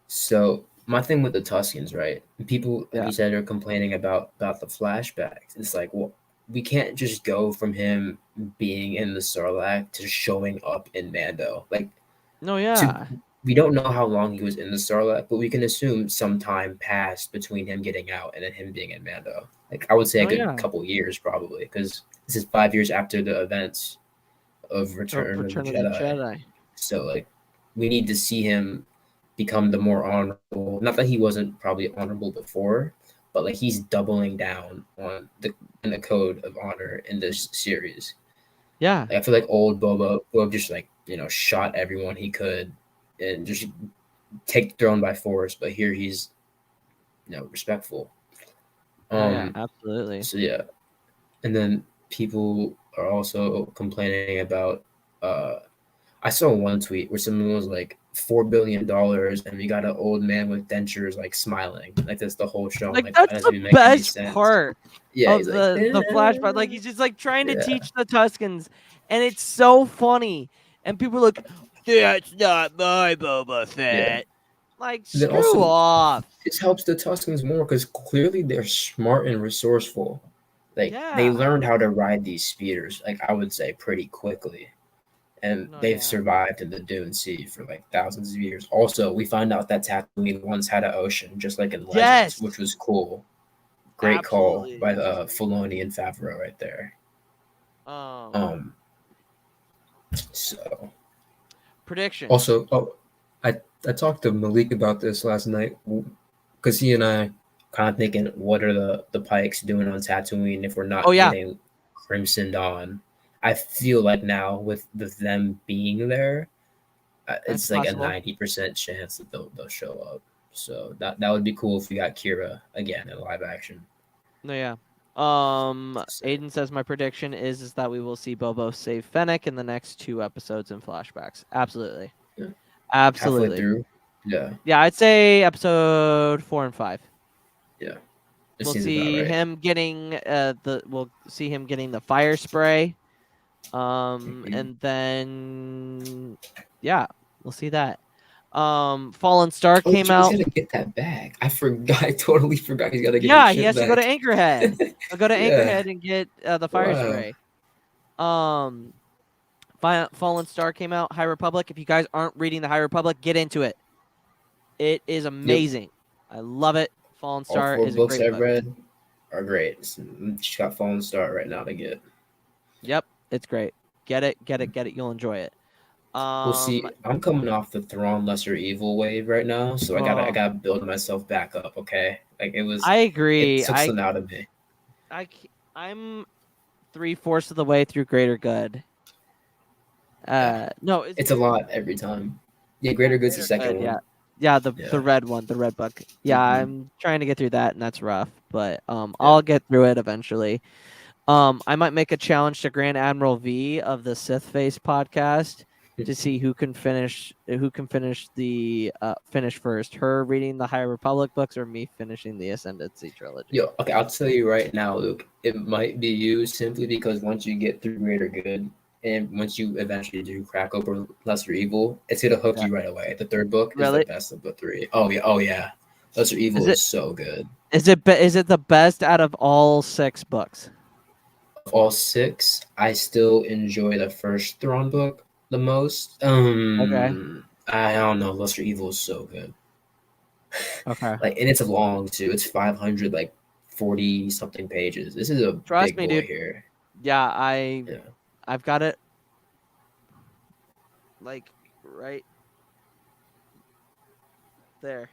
So my thing with the Tuscans, right? People, like Yeah. you said, are complaining about the flashbacks. It's like, well, we can't just go from him being in the Sarlacc to showing up in Mando. Like, No, to yeah. we don't know how long he was in the Sarlacc, but we can assume some time passed between him getting out and then him being in Mando. Like, I would say a No, good yeah. couple years probably, because this is 5 years after the events of Return of the Return of the Jedi. Jedi. So like, we need to see him become the more honorable. Not that he wasn't probably honorable before, but like he's doubling down on the code of honor in this series. Yeah. Like, I feel like old Boba would have just like shot everyone he could and just take the throne by force. But here he's respectful. Oh, yeah, absolutely. So yeah, and then people are also complaining about. I saw one tweet where someone was like $4 billion, and we got an old man with dentures like smiling, like that's the whole show. Like Like, that that's doesn't the even make any best sense. part Yeah, of he's like, the flashback. Like he's just like trying to yeah, teach the Tuscans, and it's so funny. And people are like, "That's not my Boba yeah. Fett." Like, And then screw also, off. this helps the Tuscans more because clearly they're smart and resourceful. Like, they Yeah. learned how to ride these speeders, like I would say, pretty quickly. And No, they've yeah. survived in the Dune Sea for like thousands of years. Also, we find out that Tatooine once had an ocean, just like in Legends, Yes. which was cool. Great Absolutely. call by Filoni and Favreau right there. So Prediction. also, I talked to Malik about this last night because he and I kind of thinking, what are the Pikes doing on Tatooine if we're not getting Crimson Dawn? I feel like now with them being there, it's like possible. a 90% chance that they'll show up. So that would be cool if we got Kira again in live action. No, yeah. Aiden says my prediction is that we will see Bobo save Fennec in the next 2 episodes in flashbacks. Absolutely. Yeah. Absolutely. Halfway through. Yeah. Yeah, I'd say episode 4 and 5. Yeah. We'll see him getting the fire spray. And then yeah, we'll see that. Fallen Star Oh, came he's out. gotta get that back. I forgot. I totally forgot. He's gotta get his Yeah, he shit has to go to back. Anchorhead. He'll go to Yeah. Anchorhead and get the fire Wow. spray. Fallen Star came out. High Republic. If you guys aren't reading the High Republic, get into it. It is Yep. amazing. I love it. Fallen All Star 4 is a books great I've book. read are great. Just got Fallen Star right now to get. Yep, it's great. Get it, get it, get it. You'll enjoy it. We'll see. I'm coming off the Thrawn Lesser Evil wave right now, so I Oh, gotta build myself back up. Okay, like I it agree. took some out of me. I'm 3/4 of the way through Greater Good. Yeah, No, is it's it a Greater lot Good? every time. Yeah, Greater Good's the Greater second Good, yeah. one. Yeah, the Yeah. red one, the red book. Yeah, Mhm. I'm trying to get through that, and that's rough. But Yeah. I'll get through it eventually. I might make a challenge to Grand Admiral V of the Sith Face podcast to see who can finish the finish first. Her reading the High Republic books or me finishing the Ascendancy trilogy. Yo, okay, I'll tell you right now, Luke. It might be you simply because once you get through Greater Good, and once you eventually do crack open Lesser Evil, it's gonna hook Yeah. you right away. The third book is the Really? best of the 3. Oh yeah. Lesser Evil Is is it so good. is it the best out of all 6 books? Of all 6, I still enjoy the first Thrawn book the most. Okay. I don't know. Lesser Evil is so good. Okay. Like, and it's long too. It's 500 like 40 something pages. This is a Trust big me, boy dude. here. Yeah, Yeah. I've got it like right there.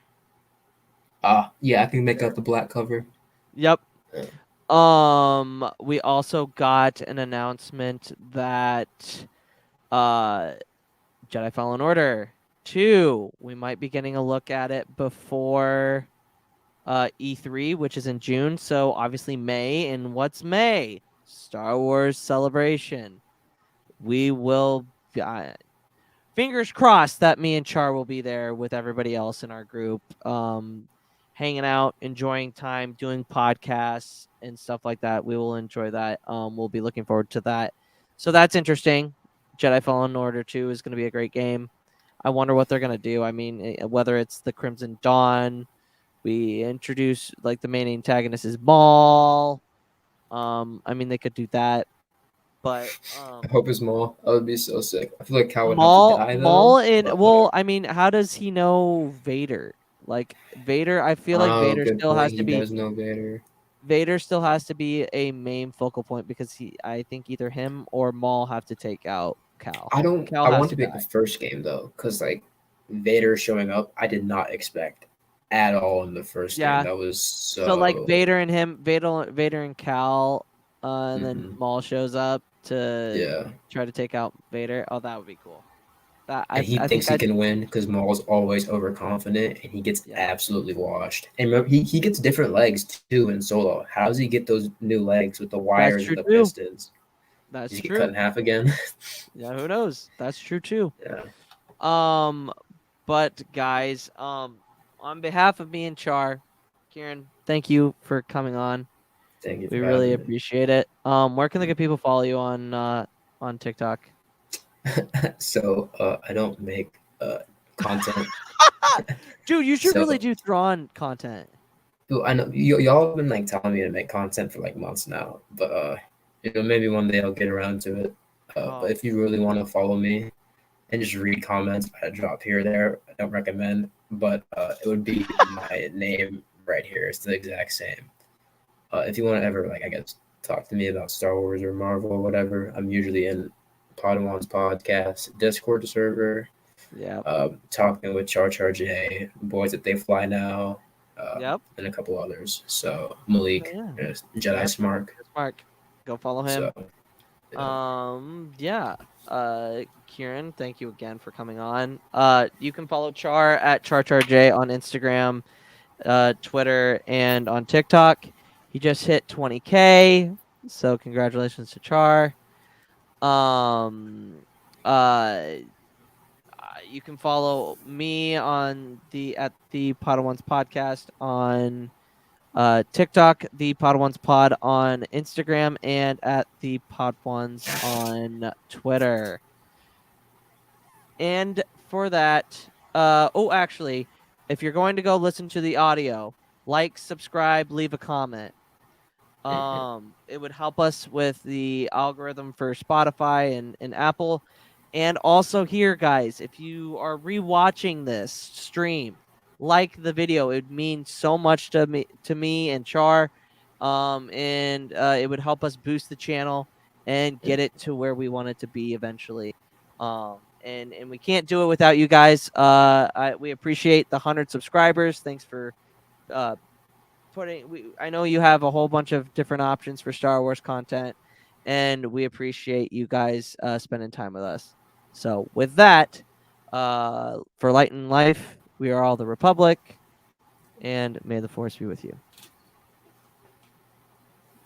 Yeah, I can make out the black cover. Yep. Yeah. We also got an announcement that Jedi Fallen Order 2, we might be getting a look at it before E3, which is in June. So obviously May, and what's May? Star Wars Celebration. We will fingers crossed that me and Char will be there with everybody else in our group, hanging out, enjoying time, doing podcasts and stuff like that. We will enjoy that. We'll be looking forward to that. So that's interesting. Jedi Fallen Order 2 is going to be a great game. I wonder what they're going to do. I mean, whether it's the Crimson Dawn, we introduce like the main antagonist is Maul. I mean, they could do that, but I hope it's Maul. That would be so sick. I feel like Cal would have to die though. Maul in But well, whatever. I mean, how does he know Vader? Like Vader, I feel like Oh, Vader good still point. has He to be does know Vader. a main focal point because I think either him or Maul have to take out Cal. I don't. Cal I has want to to pick die. the first game though, because like Vader showing up, I did not expect at all in the first game. Yeah. That was So like so. Vader and him, Vader and Cal, and then Mhm. Maul shows up to Yeah, try to take out Vader. Oh, that would be cool. That and he I thinks think he I can win because Maul's always overconfident, and he gets yeah. absolutely washed. And remember, he gets different legs too in Solo. How does he get those new legs with the That's wires true and the too. pistons? That's Does he get cut true. in half again? Yeah, who knows? That's true too. Yeah. But guys, on behalf of me and Char, Ciaran, thank you for coming on. Thank you We for really having me. appreciate it. Where can the people follow you on TikTok? So I don't make content. Dude, you should really So do Thrawn content. I know y'all have been like telling me to make content for like months now, but maybe one day I'll get around to it. But if you really want to follow me and just read comments I drop here or there, I don't recommend, but it would be my name right here. It's the exact same. If you want to ever like I guess talk to me about Star Wars or Marvel or whatever, I'm usually in Podwans Podcast Discord server. Yeah. Talking with Char J, Boys That They Fly Now, Yep. and a couple others. So Malik, Yeah. Jedi Yep. Smart. Mark, go follow him. So Yeah. Ciaran, thank you again for coming on. You can follow Char at CharCharJ on Instagram, Twitter, and on TikTok. He just hit 20K, so congratulations to Char. You can follow me at the Podwans Podcast on TikTok, the Podwans Pod on Instagram, and at the Podwans on Twitter. And for that, actually, if you're going to go listen to the audio, like, subscribe, leave a comment. It would help us with the algorithm for Spotify and Apple. And also here, guys, if you are rewatching this stream, like the video. It would mean so much to me and Char. And it would help us boost the channel and get it to where we want it to be eventually. And we can't do it without you guys. We appreciate the 100 subscribers. Thanks for I know you have a whole bunch of different options for Star Wars content, and we appreciate you guys spending time with us. So with that, for Light and Life, we are all the Republic, and may the Force be with you.